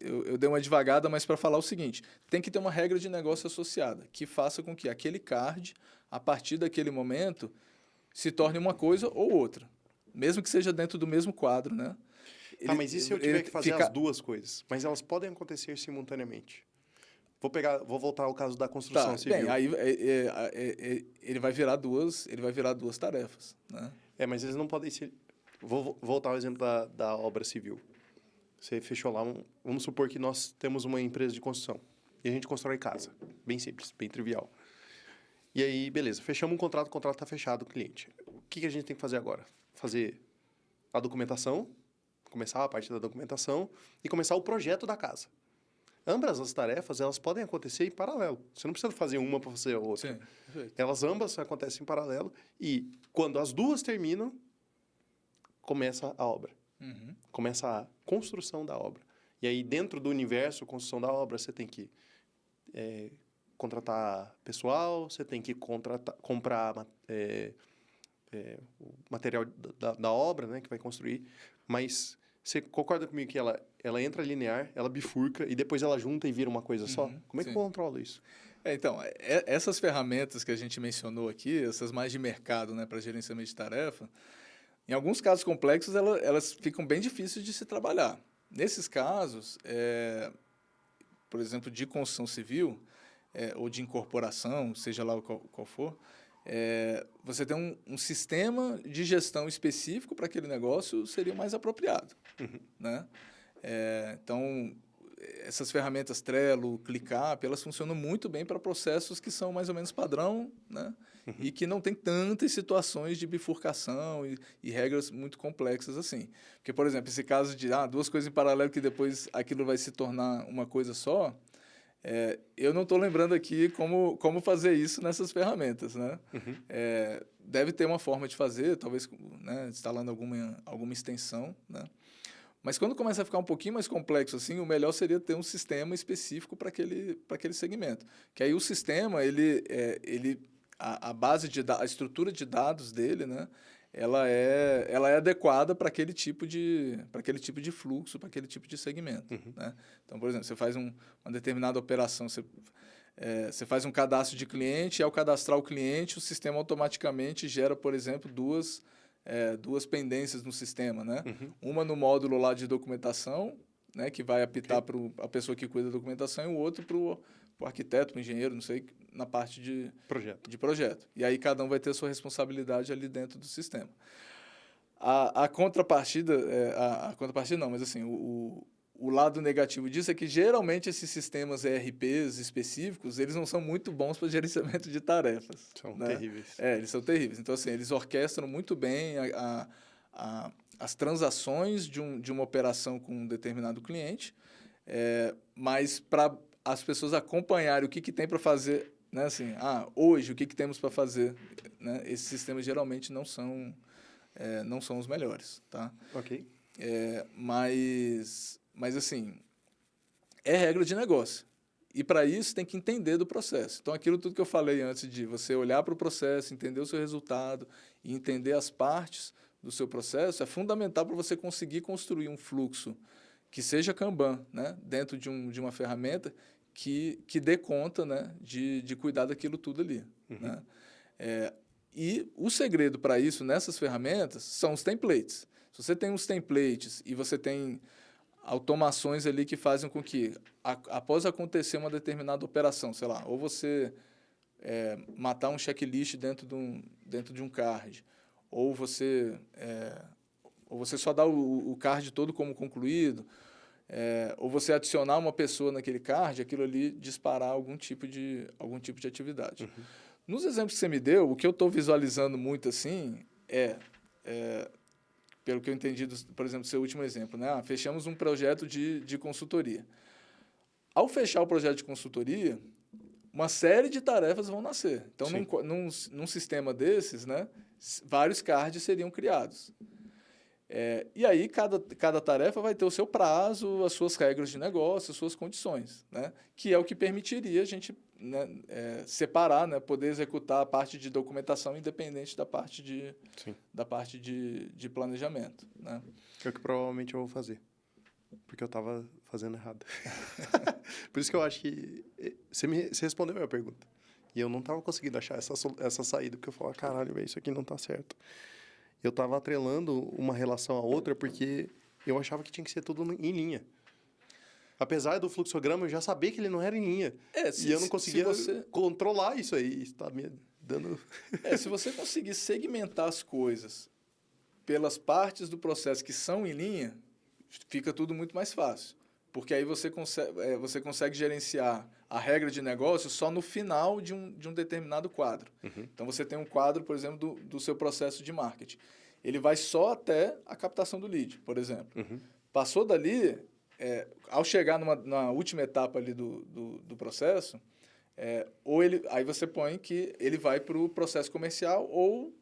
eu dei uma devagada, mas para falar o seguinte, tem que ter uma regra de negócio associada, que faça com que aquele card, a partir daquele momento, se torne uma coisa ou outra, mesmo que seja dentro do mesmo quadro, né? Mas e se eu tiver que fazer as duas coisas? Mas elas podem acontecer simultaneamente. Vou voltar ao caso da construção civil. Bem, aí ele vai virar duas tarefas, né? Mas eles não podem ser... Vou voltar ao exemplo da obra civil. Você fechou lá, vamos supor que nós temos uma empresa de construção e a gente constrói casa. Bem simples, bem trivial. E aí, beleza, fechamos um contrato, o contrato está fechado, o cliente. O que a gente tem que fazer agora? Fazer a documentação, começar a parte da documentação e começar o projeto da casa. Ambas as tarefas, elas podem acontecer em paralelo. Você não precisa fazer uma para fazer a outra. Sim, perfeito. Elas ambas acontecem em paralelo e quando as duas terminam, começa a obra. Uhum. Começa a construção da obra. E aí, dentro do universo construção da obra, você tem que contratar pessoal, você tem que comprar o material da obra, né, que vai construir. Mas você concorda comigo que ela entra linear, ela bifurca e depois ela junta e vira uma coisa só? Como é que eu controlo isso? Então, essas ferramentas que a gente mencionou aqui, essas mais de mercado, né, para gerenciamento de tarefa, em alguns casos complexos, elas ficam bem difíceis de se trabalhar. Nesses casos, por exemplo, de construção civil ou de incorporação, seja lá qual for, você tem um sistema de gestão específico para aquele negócio seria o mais apropriado. Uhum. Né? Então, essas ferramentas Trello, ClickUp, elas funcionam muito bem para processos que são mais ou menos padrão, né? Uhum. E que não tem tantas situações de bifurcação e regras muito complexas assim. Porque, por exemplo, esse caso de duas coisas em paralelo que depois aquilo vai se tornar uma coisa só, eu não estou lembrando aqui como fazer isso nessas ferramentas, né? Uhum. Deve ter uma forma de fazer, talvez, né, instalando alguma extensão, né? Mas quando começa a ficar um pouquinho mais complexo assim, o melhor seria ter um sistema específico para aquele segmento. Que aí o sistema, a base a estrutura de dados dele, né, ela é adequada para aquele tipo de fluxo, para aquele tipo de segmento. Uhum. Né? Então, por exemplo, você faz uma determinada operação, você faz um cadastro de cliente, e ao cadastrar o cliente, o sistema automaticamente gera, por exemplo, duas pendências no sistema, né? Uhum. Uma no módulo lá de documentação, né, que vai apitar para a pessoa que cuida da documentação, e o outro para o arquiteto, para o engenheiro, não sei, na parte de projeto. E aí cada um vai ter a sua responsabilidade ali dentro do sistema. A contrapartida, a contrapartida não, mas assim, o lado negativo disso é que geralmente esses sistemas ERPs específicos, eles não são muito bons para gerenciamento de tarefas. São, né? terríveis. Eles são terríveis. Então, assim, eles orquestram muito bem as transações de uma operação com um determinado cliente, mas para as pessoas acompanharem o que tem para fazer, né? Assim, hoje, o que temos para fazer, né? Esses sistemas geralmente não são os melhores, tá? Ok. Mas, assim, é regra de negócio. E, para isso, tem que entender do processo. Então, aquilo tudo que eu falei antes de você olhar para o processo, entender o seu resultado e entender as partes do seu processo, é fundamental para você conseguir construir um fluxo que seja Kanban, né? Dentro de uma ferramenta que dê conta, né? de cuidar daquilo tudo ali. Uhum. Né? E o segredo para isso, nessas ferramentas, são os templates. Se você tem uns templates e você tem automações ali que fazem com que, após acontecer uma determinada operação, sei lá, ou você matar um checklist dentro de um card, ou você só dá o card todo como concluído, ou você adicionar uma pessoa naquele card, aquilo ali disparar algum tipo de atividade. Uhum. Nos exemplos que você me deu, o que eu estou visualizando muito assim pelo que eu entendi, por exemplo, do seu último exemplo, né? Fechamos um projeto de consultoria. Ao fechar o projeto de consultoria, uma série de tarefas vão nascer. Então, num sistema desses, né, vários cards seriam criados. E aí, cada tarefa vai ter o seu prazo, as suas regras de negócio, as suas condições, né, que é o que permitiria a gente, né, separar, né, poder executar a parte de documentação independente da parte de planejamento. Né? É o que provavelmente eu vou fazer. Porque eu estava fazendo errado. Por isso que eu acho que você respondeu a minha pergunta. E eu não estava conseguindo achar essa saída, porque eu falava, caralho, véio, isso aqui não está certo. Eu estava atrelando uma relação à outra porque eu achava que tinha que ser tudo em linha. Apesar do fluxograma, eu já sabia que ele não era em linha. E eu não conseguia controlar isso aí. Está me dando... Se você conseguir segmentar as coisas pelas partes do processo que são em linha, fica tudo muito mais fácil. Porque aí você consegue gerenciar a regra de negócio só no final de um determinado quadro. Uhum. Então, você tem um quadro, por exemplo, do seu processo de marketing. Ele vai só até a captação do lead, por exemplo. Uhum. Passou dali, ao chegar na última etapa ali do processo, aí você põe que ele vai para o processo comercial ou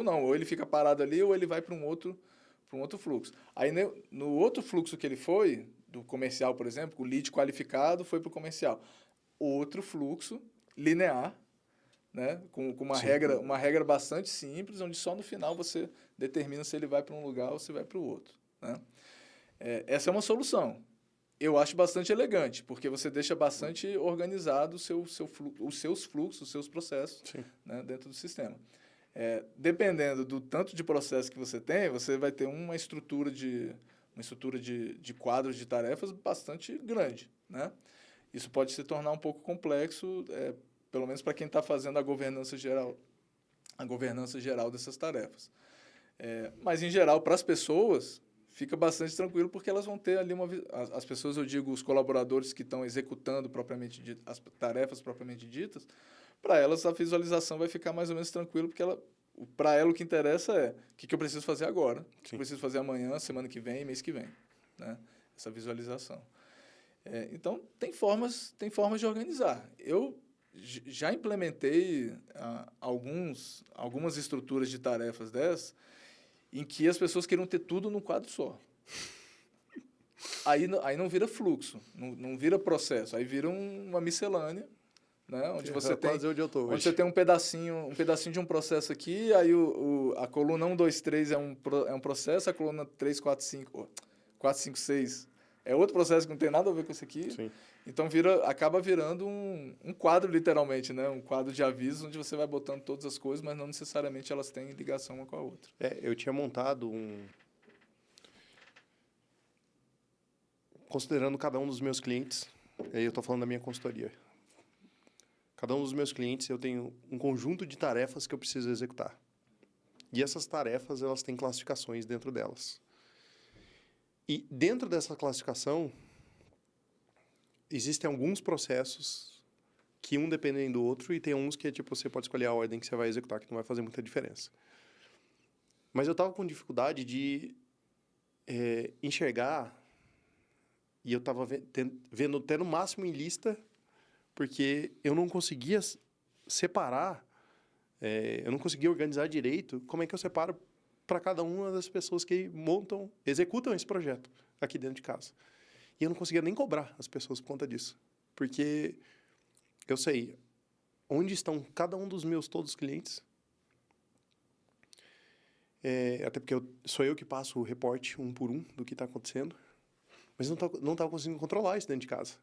não. Ou ele fica parado ali ou ele vai para um outro fluxo. Aí, no outro fluxo que ele foi, do comercial, por exemplo, o lead qualificado foi para o comercial. Outro fluxo linear, né, com uma regra bastante simples, onde só no final você determina se ele vai para um lugar ou se vai para o outro. Né? Essa é uma solução. Eu acho bastante elegante, porque você deixa bastante organizado os seus fluxos, os seus processos, né, dentro do sistema. Dependendo do tanto de processo que você tem, você vai ter uma estrutura de quadros de tarefas bastante grande. Né? Isso pode se tornar um pouco complexo, pelo menos para quem está fazendo a governança geral dessas tarefas. Mas, em geral, para as pessoas, fica bastante tranquilo, porque elas vão ter ali as pessoas, eu digo, os colaboradores que estão executando as tarefas propriamente ditas, para elas a visualização vai ficar mais ou menos tranquilo, porque para ela o que interessa é o que eu preciso fazer agora, o que eu preciso fazer amanhã, semana que vem, mês que vem. Né? Essa visualização. Então, tem formas de organizar. Eu já implementei algumas estruturas de tarefas dessas em que as pessoas queriam ter tudo num quadro só. Aí não vira fluxo, não vira processo, aí vira uma miscelânea, né? Onde você tem um pedacinho de um processo aqui, aí a coluna 1, 2, 3 é um processo, a coluna 3, 4, 5, 6 é outro processo que não tem nada a ver com isso aqui. Sim. Então acaba virando um quadro, literalmente, né? Um quadro de avisos onde você vai botando todas as coisas, mas não necessariamente elas têm ligação uma com a outra. Eu tinha montado considerando cada um dos meus clientes, aí eu estou falando da minha consultoria. Cada um dos meus clientes, eu tenho um conjunto de tarefas que eu preciso executar. E essas tarefas, elas têm classificações dentro delas. E dentro dessa classificação, existem alguns processos que um dependem do outro e tem uns que você pode escolher a ordem que você vai executar, que não vai fazer muita diferença. Mas eu estava com dificuldade de enxergar e eu estava vendo até no máximo em lista, porque eu não conseguia separar, eu não conseguia organizar direito como é que eu separo para cada uma das pessoas que executam esse projeto aqui dentro de casa. E eu não conseguia nem cobrar as pessoas por conta disso. Porque eu sei onde estão cada um dos meus todos os clientes. Até porque sou eu que passo o reporte um por um do que está acontecendo. Mas não estava conseguindo controlar isso dentro de casa.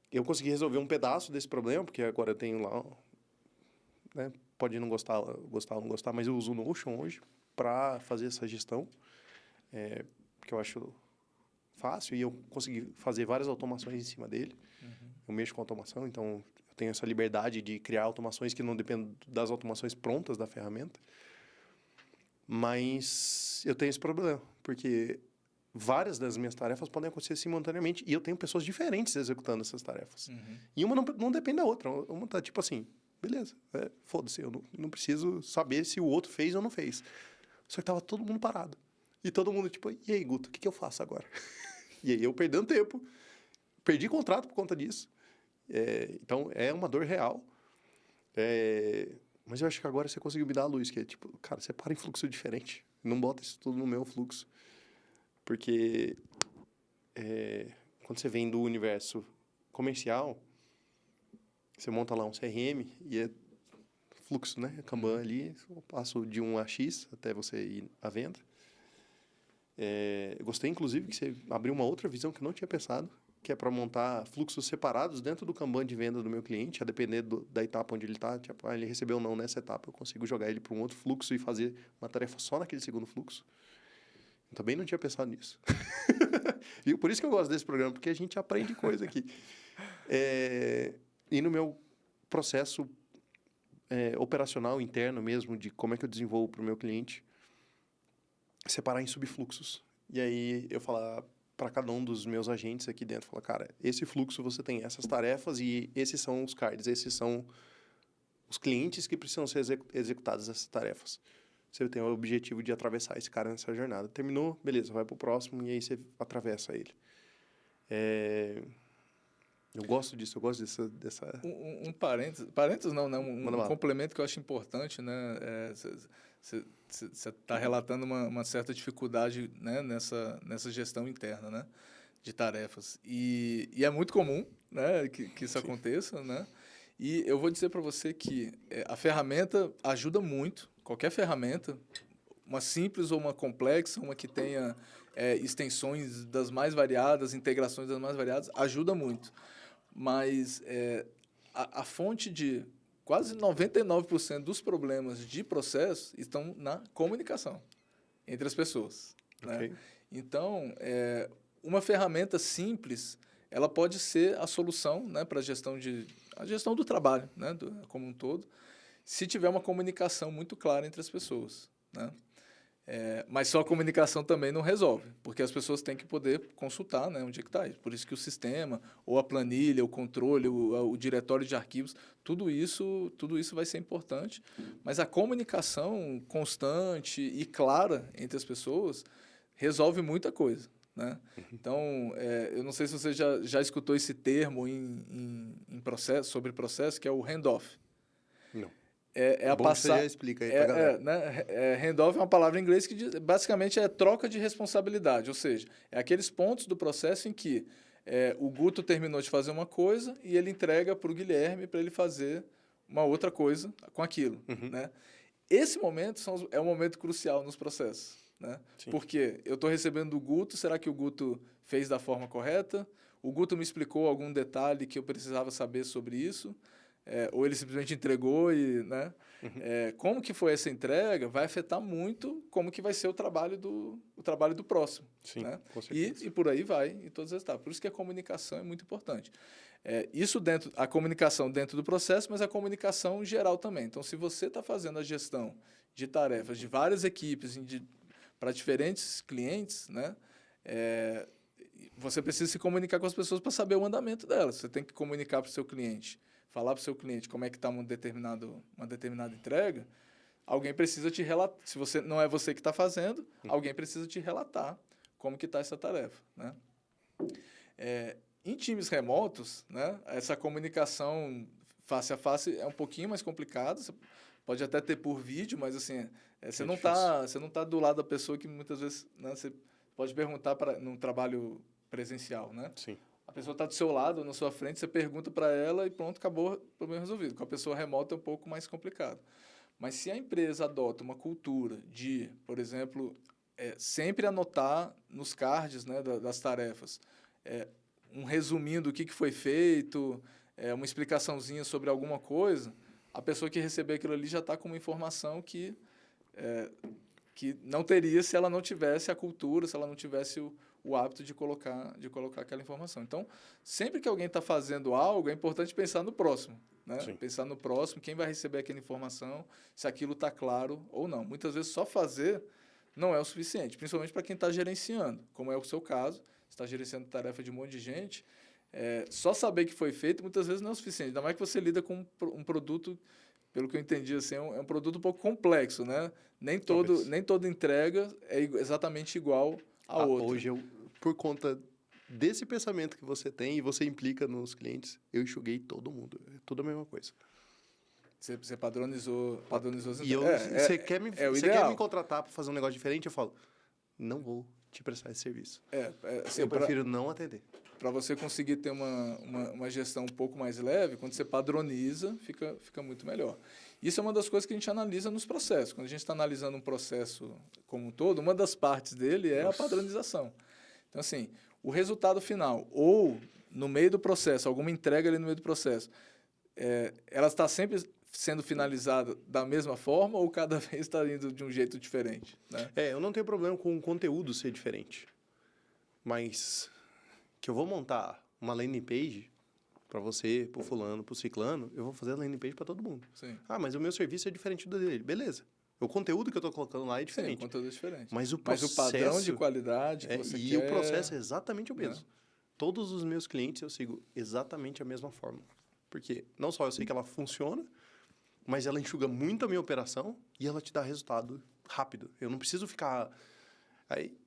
Eu consegui resolver um pedaço desse problema, porque agora eu tenho lá... Né, pode não gostar ou não gostar, mas eu uso o Notion hoje para fazer essa gestão. Que eu acho fácil e eu consegui fazer várias automações em cima dele. Uhum. Eu mexo com automação, então eu tenho essa liberdade de criar automações que não dependem das automações prontas da ferramenta. Mas eu tenho esse problema, porque várias das minhas tarefas podem acontecer simultaneamente e eu tenho pessoas diferentes executando essas tarefas. Uhum. E uma não depende da outra. Uma tá tipo assim, beleza, foda-se, eu não preciso saber se o outro fez ou não fez. Só que tava todo mundo parado. E todo mundo, tipo, e aí, Guto, o que eu faço agora? E aí eu perdendo tempo. Perdi contrato por conta disso. Então, é uma dor real. Mas eu acho que agora você conseguiu me dar a luz, que é tipo, cara, separa em fluxo diferente. Não bota isso tudo no meu fluxo. Porque quando você vem do universo comercial, você monta lá um CRM e é fluxo, né? Kanban ali, eu passo de 1 a X até você ir à venda. Eu gostei, inclusive, que você abriu uma outra visão que eu não tinha pensado, que é para montar fluxos separados dentro do Kanban de venda do meu cliente, a depender da etapa onde ele está. Tipo, ele recebeu ou não nessa etapa, eu consigo jogar ele para um outro fluxo e fazer uma tarefa só naquele segundo fluxo. Eu também não tinha pensado nisso. E por isso que eu gosto desse programa, porque a gente aprende coisa aqui. E no meu processo operacional interno mesmo, de como é que eu desenvolvo para o meu cliente, separar em subfluxos. E aí eu falar para cada um dos meus agentes aqui dentro, falar, cara, esse fluxo você tem essas tarefas e esses são os cards, esses são os clientes que precisam ser executadas essas tarefas. Você tem o objetivo de atravessar esse cara nessa jornada. Terminou, beleza, vai para o próximo e aí você atravessa ele. Eu gosto disso, eu gosto dessa... Um parênteses não, né? Um Manda complemento que eu acho importante, né? Você está relatando uma certa dificuldade, né? nessa gestão interna, né? De tarefas. E é muito comum, né? que isso aconteça, né? E eu vou dizer para você que a ferramenta ajuda muito, qualquer ferramenta, uma simples ou uma complexa, uma que tenha extensões das mais variadas, integrações das mais variadas, ajuda muito. Mas a fonte de quase 99% dos problemas de processo estão na comunicação entre as pessoas. Okay. Né? Então, uma ferramenta simples, ela pode ser a solução, né, para a gestão do trabalho, né, como um todo, se tiver uma comunicação muito clara entre as pessoas. Né? Mas só a comunicação também não resolve, porque as pessoas têm que poder consultar, né, onde é que está. Por isso que o sistema, ou a planilha, o controle, o diretório de arquivos, tudo isso vai ser importante. Mas a comunicação constante e clara entre as pessoas resolve muita coisa. Né? Então, eu não sei se você já escutou esse termo sobre processo, que é o handoff. Não. A bom que você já explica aí para a galera. Né? Handoff é uma palavra em inglês que basicamente é troca de responsabilidade, ou seja, é aqueles pontos do processo em que o Guto terminou de fazer uma coisa e ele entrega para o Guilherme para ele fazer uma outra coisa com aquilo. Né? Esse momento é um momento crucial nos processos. Né? Porque eu estou recebendo do Guto, será que o Guto fez da forma correta? O Guto me explicou algum detalhe que eu precisava saber sobre isso? Ou ele simplesmente entregou e, né? Como que foi essa entrega vai afetar muito como que vai ser o trabalho do próximo. Sim, né? com certeza. E por aí vai, em todas as etapas. Por isso que a comunicação é muito importante. A comunicação dentro do processo, mas a comunicação geral também. Então, se você está fazendo a gestão de tarefas de várias equipes para diferentes clientes, né? Você precisa se comunicar com as pessoas para saber o andamento delas. Você tem que comunicar para o seu cliente, falar para o seu cliente como é que está uma determinada entrega. Alguém precisa te relatar. Se não é você que está fazendo, alguém precisa te relatar como que está essa tarefa. Né? Em times remotos, né, essa comunicação face a face é um pouquinho mais complicada. Você pode até ter por vídeo, mas assim, você não tá do lado da pessoa que muitas vezes, né, você pode perguntar num trabalho presencial, né? Sim. A pessoa está do seu lado, na sua frente, você pergunta para ela e pronto, acabou, o problema resolvido. Com a pessoa remota é um pouco mais complicado. Mas se a empresa adota uma cultura de, por exemplo, sempre anotar nos cards, né, das tarefas, um resuminho do que foi feito, uma explicaçãozinha sobre alguma coisa, a pessoa que receber aquilo ali já está com uma informação que não teria se ela não tivesse a cultura, se ela não tivesse o hábito de colocar aquela informação. Então, sempre que alguém está fazendo algo, é importante pensar no próximo. Né? Pensar no próximo, quem vai receber aquela informação, se aquilo está claro ou não. Muitas vezes, só fazer não é o suficiente, principalmente para quem está gerenciando, como é o seu caso, você está gerenciando tarefa de um monte de gente, só saber que foi feito muitas vezes não é o suficiente, ainda mais que você lida com um produto pelo que eu entendi, assim, é um produto um pouco complexo, né? Nem Talvez. toda entrega é exatamente igual a outra. Hoje, por conta desse pensamento que você tem e você implica nos clientes, eu enxuguei todo mundo. É tudo a mesma coisa. Você padronizou as E entregas. você quer me, É o você quer me ideal. contratar para fazer um negócio diferente? Eu falo, não vou te prestar esse serviço. Assim, Eu prefiro não atender. para você conseguir ter uma gestão um pouco mais leve, quando você padroniza, fica muito melhor. Isso é uma das coisas que a gente analisa nos processos. Quando a gente está analisando um processo como um todo, uma das partes dele é a padronização. Então, assim, o resultado final, ou no meio do processo, alguma entrega ali no meio do processo, ela está sempre sendo finalizada da mesma forma ou cada vez está indo de um jeito diferente, né? Eu não tenho problema com o conteúdo ser diferente. Mas que eu vou montar uma landing page para você, para o fulano, para o ciclano, eu vou fazer a landing page para todo mundo. Sim. Mas o meu serviço é diferente do dele. Beleza. O conteúdo que eu estou colocando lá é diferente. Sim, o conteúdo é diferente. Mas o processo... Mas o padrão de qualidade que você e quer... o processo é exatamente o mesmo. Né? Todos os meus clientes eu sigo exatamente a mesma forma. Porque não só eu sei que ela funciona, mas ela enxuga muito a minha operação e ela te dá resultado rápido. Eu não preciso ficar...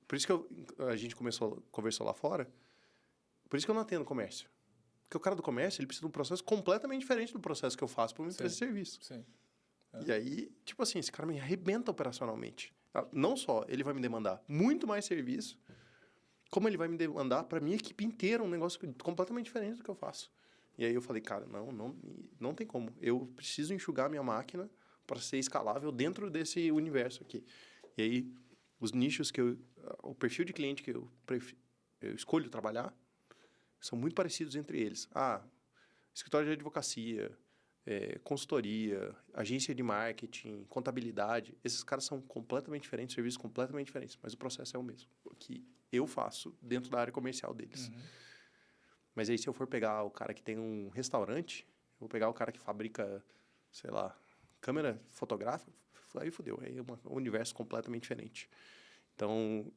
por isso que a gente conversou lá fora, por isso que eu não atendo comércio. Porque o cara do comércio, ele precisa de um processo completamente diferente do processo que eu faço para uma empresa de serviço. Sim. E aí, tipo assim, esse cara me arrebenta operacionalmente. Não só ele vai me demandar muito mais serviço, como ele vai me demandar para minha equipe inteira um negócio completamente diferente do que eu faço. E aí eu falei, cara, não tem como. Eu preciso enxugar minha máquina para ser escalável dentro desse universo aqui. E aí, os nichos o perfil de cliente que eu escolho trabalhar são muito parecidos entre eles. Escritório de advocacia, consultoria, agência de marketing, contabilidade. Esses caras são completamente diferentes, serviços completamente diferentes, mas o processo é o mesmo, que eu faço dentro da área comercial deles. Uhum. Mas aí, se eu for pegar o cara que tem um restaurante, eu vou pegar o cara que fabrica, sei lá, câmera fotográfica, aí fodeu, aí é um universo completamente diferente. Então,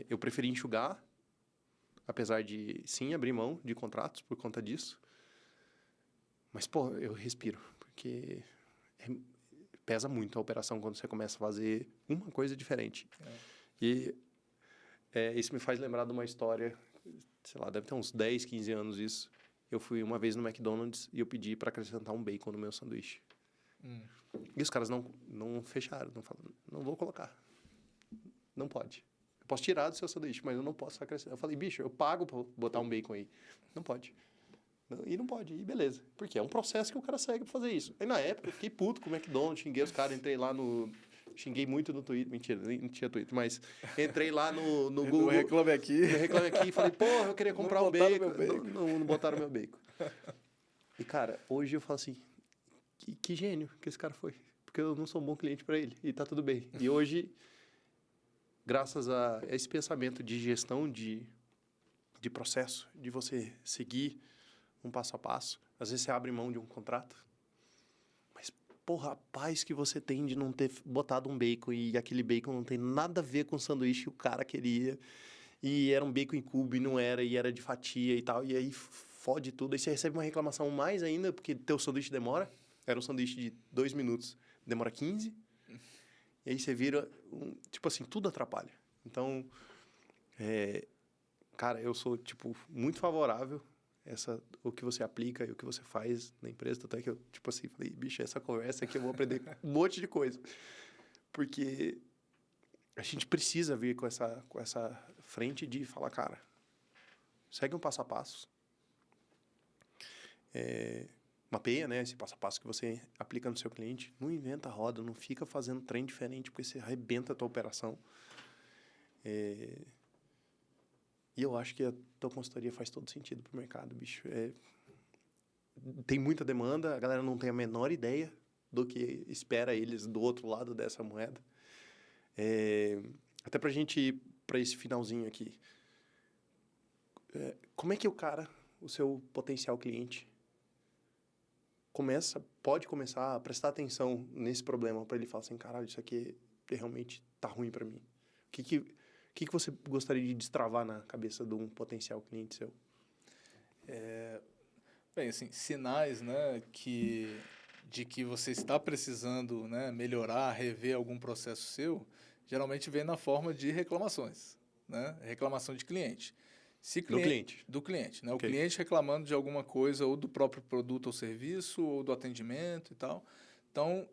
eu preferi enxugar, apesar de, sim, abrir mão de contratos por conta disso. Mas, pô, eu respiro, porque pesa muito a operação quando você começa a fazer uma coisa diferente. E isso me faz lembrar de uma história, sei lá, deve ter uns 10, 15 anos isso. Eu fui uma vez no McDonald's e eu pedi para acrescentar um bacon no meu sanduíche. E os caras não fecharam, não falaram, não vou colocar. Não pode. Eu posso tirar do seu sanduíche, mas eu não posso acrescentar. Eu falei, bicho, eu pago para botar um bacon aí. Não pode. E não pode, e beleza. Porque é um processo que o cara segue para fazer isso. Aí na época eu fiquei puto com o McDonald's, xinguei os caras, entrei lá no... Xinguei muito no Twitter, mentira, nem tinha Twitter, mas entrei lá no Google... No Reclame Aqui. No Reclame Aqui e falei, porra, eu queria comprar o bacon. Não botaram meu bacon. E cara, hoje eu falo assim, que gênio que esse cara foi. Porque eu não sou um bom cliente para ele, e tá tudo bem. E hoje, graças a esse pensamento de gestão de processo, de você seguir um passo a passo. Às vezes você abre mão de um contrato, mas, porra, a paz que você tem de não ter botado um bacon e aquele bacon não tem nada a ver com o sanduíche que o cara queria, e era um bacon em cubo e não era, e era de fatia e tal, e aí fode tudo. Aí você recebe uma reclamação mais ainda, porque teu sanduíche demora. Era um sanduíche de 2 minutos, demora 15. E aí você vira, tipo assim, tudo atrapalha. Então, cara, eu sou, tipo, muito favorável o que você aplica e o que você faz na empresa. Até que eu, tipo assim, falei, bicho, essa conversa aqui eu vou aprender um monte de coisa. Porque a gente precisa vir com essa frente de falar, cara, segue um passo a passo. Mapeia, né, esse passo a passo que você aplica no seu cliente. Não inventa roda, não fica fazendo trem diferente, porque você arrebenta a tua operação. E eu acho que a tua consultoria faz todo sentido pro mercado, bicho. Tem muita demanda, a galera não tem a menor ideia do que espera eles do outro lado dessa moeda. Até pra gente ir para esse finalzinho aqui. Como é que o seu potencial cliente, pode começar a prestar atenção nesse problema para ele falar assim, caralho, isso aqui realmente tá ruim para mim? O que você gostaria de destravar na cabeça de um potencial cliente seu? Bem, assim, sinais, né, de que você está precisando, né, melhorar, rever algum processo seu, geralmente vem na forma de reclamações, né? Reclamação de cliente. Do cliente. Do cliente, né? Ok. O cliente reclamando de alguma coisa, ou do próprio produto ou serviço, ou do atendimento e tal. Então,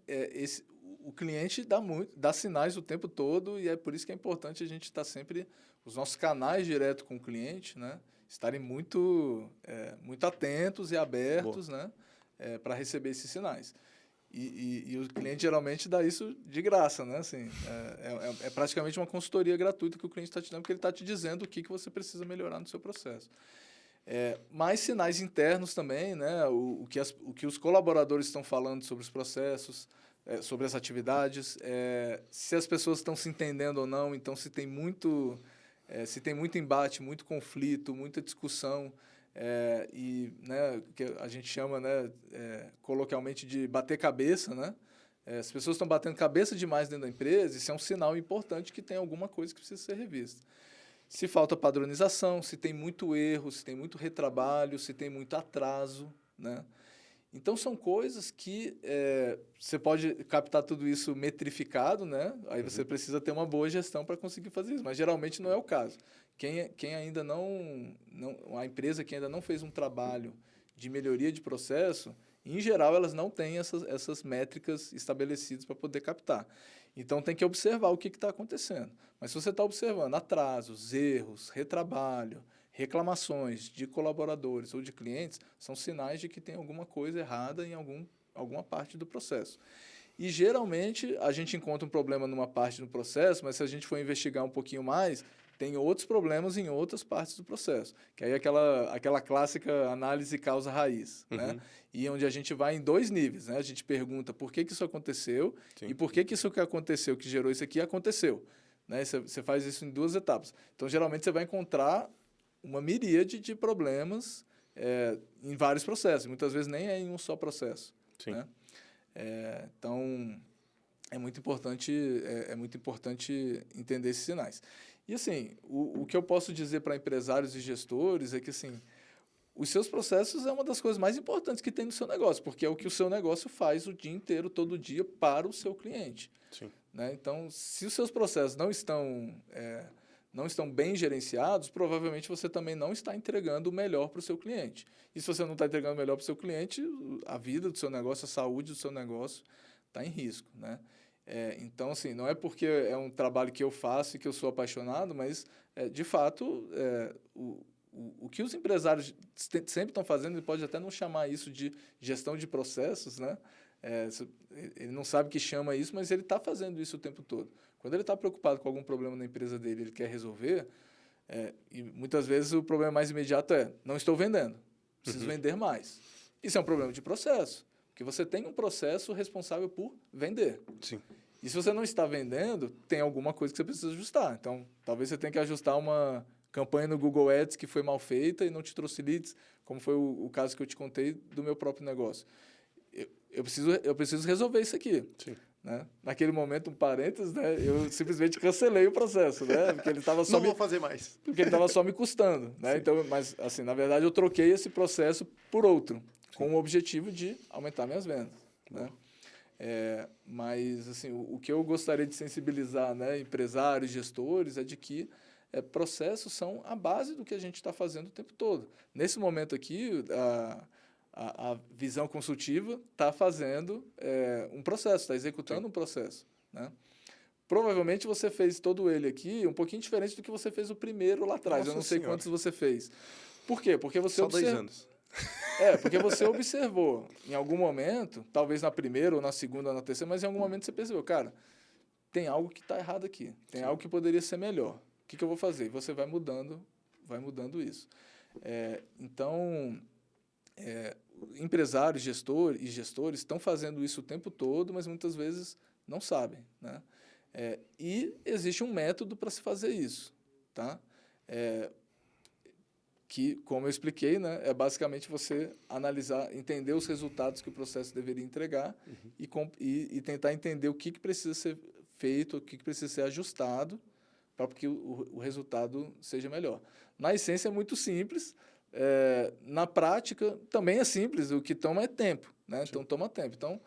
o cliente dá sinais o tempo todo, e é por isso que é importante a gente estar sempre, os nossos canais direto com o cliente, né? Estarem muito atentos e abertos, né? Para receber esses sinais. E o cliente geralmente dá isso de graça, né? Assim, é praticamente uma consultoria gratuita que o cliente está te dando, porque ele está te dizendo o que você precisa melhorar no seu processo. Mais sinais internos também, né? O que os colaboradores estão falando sobre os processos, sobre as atividades, se as pessoas estão se entendendo ou não, então se tem muito embate, muito conflito, muita discussão, né, que a gente chama, né, coloquialmente de bater cabeça, né? As pessoas estão batendo cabeça demais dentro da empresa, isso é um sinal importante que tem alguma coisa que precisa ser revista. Se falta padronização, se tem muito erro, se tem muito retrabalho, se tem muito atraso, né? Então, são coisas que você pode captar tudo isso metrificado, né? Aí você precisa ter uma boa gestão para conseguir fazer isso, mas geralmente não é o caso. Quem ainda a empresa que ainda não fez um trabalho de melhoria de processo, em geral, elas não têm essas métricas estabelecidas para poder captar. Então, tem que observar o que está acontecendo. Mas se você está observando atrasos, erros, retrabalho, reclamações de colaboradores ou de clientes, são sinais de que tem alguma coisa errada em alguma parte do processo. E, geralmente, a gente encontra um problema numa parte do processo, mas se a gente for investigar um pouquinho mais, tem outros problemas em outras partes do processo. Que aí é aquela clássica análise causa-raiz, né? E onde a gente vai em 2 níveis, né? A gente pergunta por que isso aconteceu. Sim. E por que isso que aconteceu, que gerou isso aqui, aconteceu. Né? Você faz isso em 2 etapas. Então, geralmente, você vai encontrar uma miríade de problemas em vários processos. Muitas vezes nem é em um só processo. Sim. Né? Então, é muito importante entender esses sinais. E, assim, o que eu posso dizer para empresários e gestores é que, assim, os seus processos é uma das coisas mais importantes que tem no seu negócio, porque é o que o seu negócio faz o dia inteiro, todo dia, para o seu cliente. Sim. Né? Então, se os seus processos não estão bem gerenciados, provavelmente você também não está entregando o melhor para o seu cliente. E se você não está entregando o melhor para o seu cliente, a vida do seu negócio, a saúde do seu negócio está em risco, né? Então, assim, não é porque é um trabalho que eu faço e que eu sou apaixonado, mas, de fato, o que os empresários sempre estão fazendo, ele pode até não chamar isso de gestão de processos, né? Ele não sabe que chama isso, mas ele está fazendo isso o tempo todo. Quando ele está preocupado com algum problema na empresa dele, ele quer resolver, e muitas vezes o problema mais imediato não estou vendendo, preciso vender mais. Isso é um problema de processo, porque você tem um processo responsável por vender. Sim. E se você não está vendendo, tem alguma coisa que você precisa ajustar. Então, talvez você tenha que ajustar uma campanha no Google Ads que foi mal feita e não te trouxe leads, como foi o caso que eu te contei do meu próprio negócio. Eu preciso resolver isso aqui. Sim. Né? Naquele momento, um parênteses, né? Eu simplesmente cancelei o processo, né? Porque ele estava só vou fazer mais. Porque ele estava só me custando, né? Então, mas assim, na verdade, eu troquei esse processo por outro, sim, com o objetivo de aumentar minhas vendas, né? Mas assim, o que eu gostaria de sensibilizar, né, empresários, gestores, é de que processos são a base do que a gente está fazendo o tempo todo. Nesse momento aqui, a visão consultiva está fazendo um processo, está executando, sim, um processo, né? Provavelmente você fez todo ele aqui um pouquinho diferente do que você fez o primeiro lá atrás. Nossa, eu não sei quantos você fez. Por quê? Porque você Só 2 anos. Porque você observou em algum momento, talvez na primeira, ou na segunda, ou na terceira, mas em algum momento você percebeu, cara, tem algo que está errado aqui, tem, sim, algo que poderia ser melhor. O que eu vou fazer? E você vai mudando isso. Então, empresários, gestores estão fazendo isso o tempo todo, mas muitas vezes não sabem, né? E existe um método para se fazer isso, tá? Que, como eu expliquei, né, é basicamente você analisar, entender os resultados que o processo deveria entregar, e tentar entender o que precisa ser feito, o que precisa ser ajustado para que o resultado seja melhor. Na essência, é muito simples. Na prática, também é simples. O que toma é tempo, né? Então, toma tempo. Então,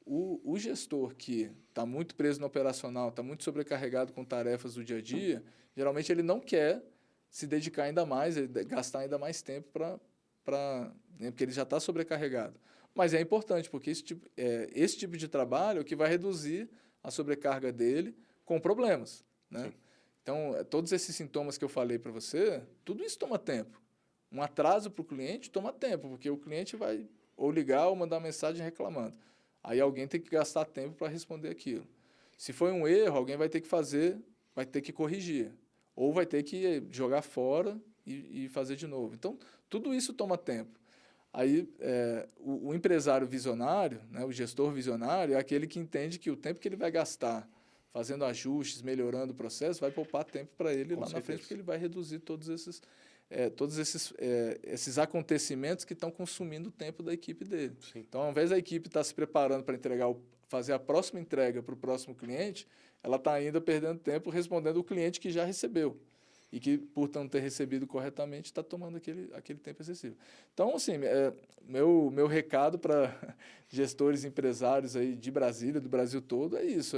o gestor que está muito preso no operacional, está muito sobrecarregado com tarefas do dia a dia, geralmente ele não quer se dedicar ainda mais, gastar ainda mais tempo né, porque ele já está sobrecarregado. Mas é importante, porque esse tipo de trabalho é o que vai reduzir a sobrecarga dele com problemas, né? Então, todos esses sintomas que eu falei para você, tudo isso toma tempo. Um atraso para o cliente toma tempo, porque o cliente vai ou ligar ou mandar mensagem reclamando. Aí alguém tem que gastar tempo para responder aquilo. Se foi um erro, alguém vai ter que fazer, vai ter que corrigir. Ou vai ter que jogar fora e fazer de novo. Então, tudo isso toma tempo. Aí, o empresário visionário, né, o gestor visionário, é aquele que entende que o tempo que ele vai gastar fazendo ajustes, melhorando o processo, vai poupar tempo para ele lá na frente, porque ele vai reduzir todos esses acontecimentos que estão consumindo o tempo da equipe dele. Sim. Então, ao invés da equipe estar se preparando para fazer a próxima entrega para o próximo cliente, ela está ainda perdendo tempo respondendo o cliente que já recebeu e que, por não ter recebido corretamente, está tomando aquele tempo excessivo. Então, assim, meu recado para gestores empresários aí de Brasília, do Brasil todo, é isso.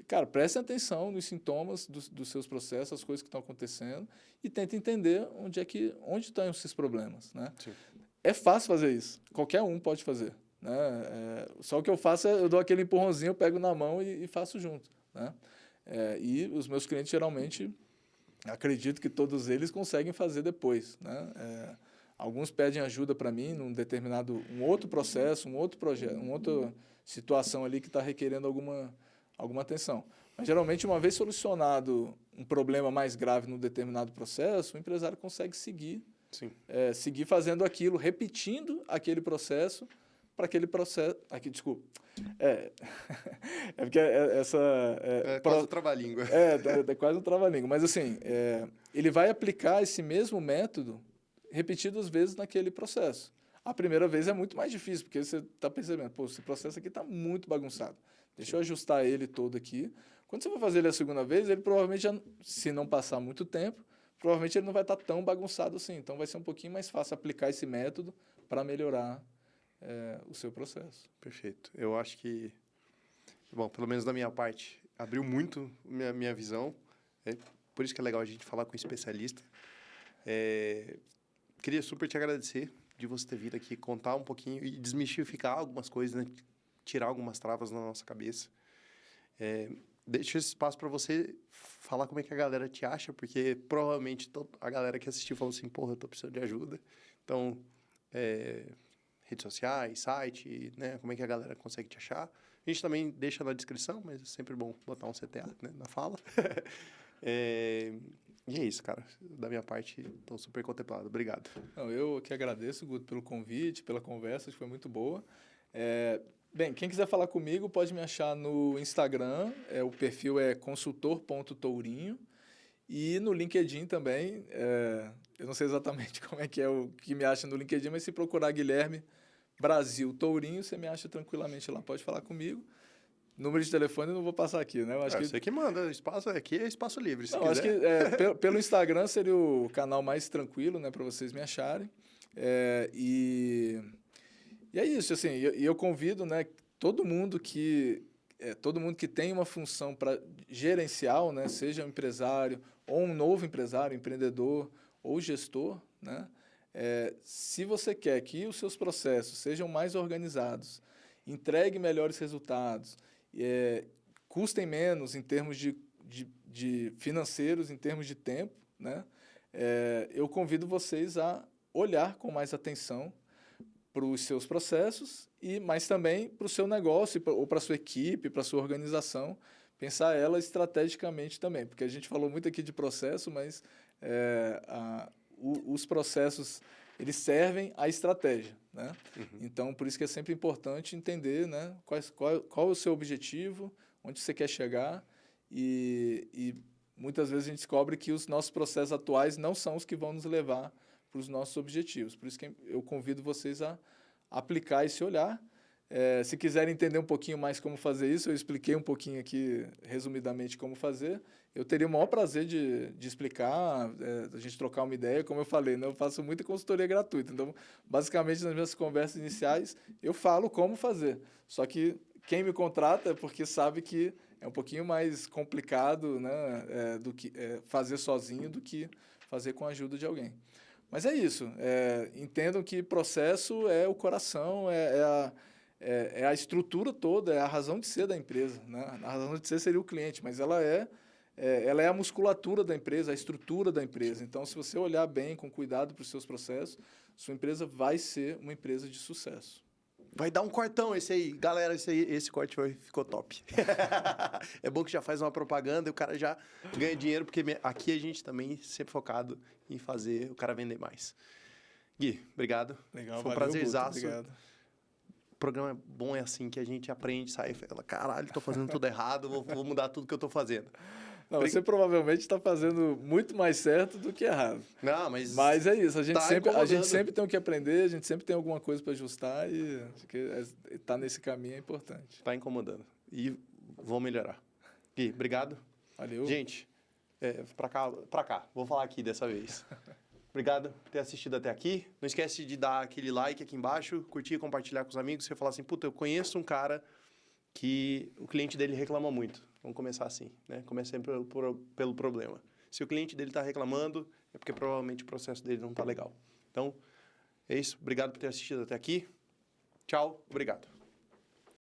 Cara, prestem atenção nos sintomas dos seus processos, as coisas que estão acontecendo, e tentem entender onde estão esses problemas, né? Sim. É fácil fazer isso. Qualquer um pode fazer, né? Só o que eu faço eu dou aquele empurrãozinho, eu pego na mão e faço junto, né? E os meus clientes, geralmente, acredito que todos eles conseguem fazer depois, né? Alguns pedem ajuda para mim num um outro processo, um outro projeto, uma outra situação ali que está requerendo alguma atenção. Mas, geralmente, uma vez solucionado um problema mais grave num determinado processo, o empresário consegue seguir fazendo aquilo, repetindo aquele processo para aquele processo... Aqui, desculpa. Porque quase um trava-língua. É quase um trava-língua. Mas, assim, ele vai aplicar esse mesmo método repetidas vezes naquele processo. A primeira vez é muito mais difícil, porque você está percebendo, pô, esse processo aqui está muito bagunçado. Deixa eu ajustar ele todo aqui. Quando você for fazer ele a segunda vez, ele provavelmente, se não passar muito tempo, provavelmente ele não vai estar tão bagunçado assim. Então, vai ser um pouquinho mais fácil aplicar esse método para melhorar o seu processo. Perfeito. Eu acho que, bom, pelo menos da minha parte, abriu muito minha visão. Por isso que é legal a gente falar com um especialista. Queria super te agradecer de você ter vindo aqui contar um pouquinho e desmistificar algumas coisas, né? Tirar algumas travas na nossa cabeça. Deixo esse espaço para você falar como é que a galera te acha, porque provavelmente a galera que assistiu falou assim, porra, eu tô precisando de ajuda. Então, redes sociais, site, né? Como é que a galera consegue te achar? A gente também deixa na descrição, mas é sempre bom botar um CTA, né, na fala. E é isso, cara. Da minha parte, estou super contemplado. Obrigado. Não, eu que agradeço, Guto, pelo convite, pela conversa, que foi muito boa. Bem, quem quiser falar comigo pode me achar no Instagram, o perfil é consultor.tourinho, e no LinkedIn também, eu não sei exatamente como é o que me acha no LinkedIn, mas se procurar Guilherme Brasil Tourinho, você me acha tranquilamente lá, pode falar comigo. Número de telefone eu não vou passar aqui, né? Eu acho que você que manda, espaço aqui é espaço livre, se não, quiser. acho que pelo Instagram seria o canal mais tranquilo, né, para vocês me acharem. E é isso, assim, eu convido, né, todo mundo que tem uma função gerencial, né, seja um empresário ou um novo empresário, empreendedor ou gestor, né, se você quer que os seus processos sejam mais organizados, entregue melhores resultados, custem menos em termos de financeiros, em termos de tempo, né, eu convido vocês a olhar com mais atenção para os seus processos, mas também para o seu negócio, ou para a sua equipe, para a sua organização, pensar ela estrategicamente também, porque a gente falou muito aqui de processo, mas os processos eles servem à estratégia, né? Uhum. Então, por isso que é sempre importante entender, né, qual é o seu objetivo, onde você quer chegar, e muitas vezes a gente descobre que os nossos processos atuais não são os que vão nos levar para os nossos objetivos. Por isso que eu convido vocês a aplicar esse olhar. Se quiserem entender um pouquinho mais como fazer isso, eu expliquei um pouquinho aqui, resumidamente, como fazer. Eu teria o maior prazer de explicar, a gente trocar uma ideia. Como eu falei, né, eu faço muita consultoria gratuita. Então, basicamente, nas minhas conversas iniciais, eu falo como fazer. Só que quem me contrata é porque sabe que é um pouquinho mais complicado, né, do que fazer sozinho do que fazer com a ajuda de alguém. Mas é isso. Entendam que processo é o coração, é a estrutura toda, é a razão de ser da empresa, né? A razão de ser seria o cliente, mas ela é a musculatura da empresa, a estrutura da empresa. Então, se você olhar bem, com cuidado para os seus processos, sua empresa vai ser uma empresa de sucesso. Vai dar um cortão esse aí. Galera, esse corte ficou top. É bom que já faz uma propaganda e o cara já ganha dinheiro, porque aqui a gente também sempre focado em fazer o cara vender mais. Gui, obrigado. Legal, foi um valeu, prazerzaço. Guto, obrigado. O programa bom é assim, que a gente aprende, sai e fala, caralho, tô fazendo tudo errado, vou mudar tudo que eu tô fazendo. Não, você provavelmente está fazendo muito mais certo do que errado. Não, mas é isso, a gente incomodando. sempre tem o que aprender, a gente sempre tem alguma coisa para ajustar e estar nesse caminho é importante. Tá incomodando. E vou melhorar. Gui, obrigado. Valeu. Gente, pra cá. Vou falar aqui dessa vez. Obrigado por ter assistido até aqui. Não esquece de dar aquele like aqui embaixo, curtir, compartilhar com os amigos. Você falar assim, puta, eu conheço um cara que o cliente dele reclama muito. Vamos começar assim, né? Começa sempre pelo problema. Se o cliente dele está reclamando, é porque provavelmente o processo dele não está legal. Então, é isso. Obrigado por ter assistido até aqui. Tchau. Obrigado.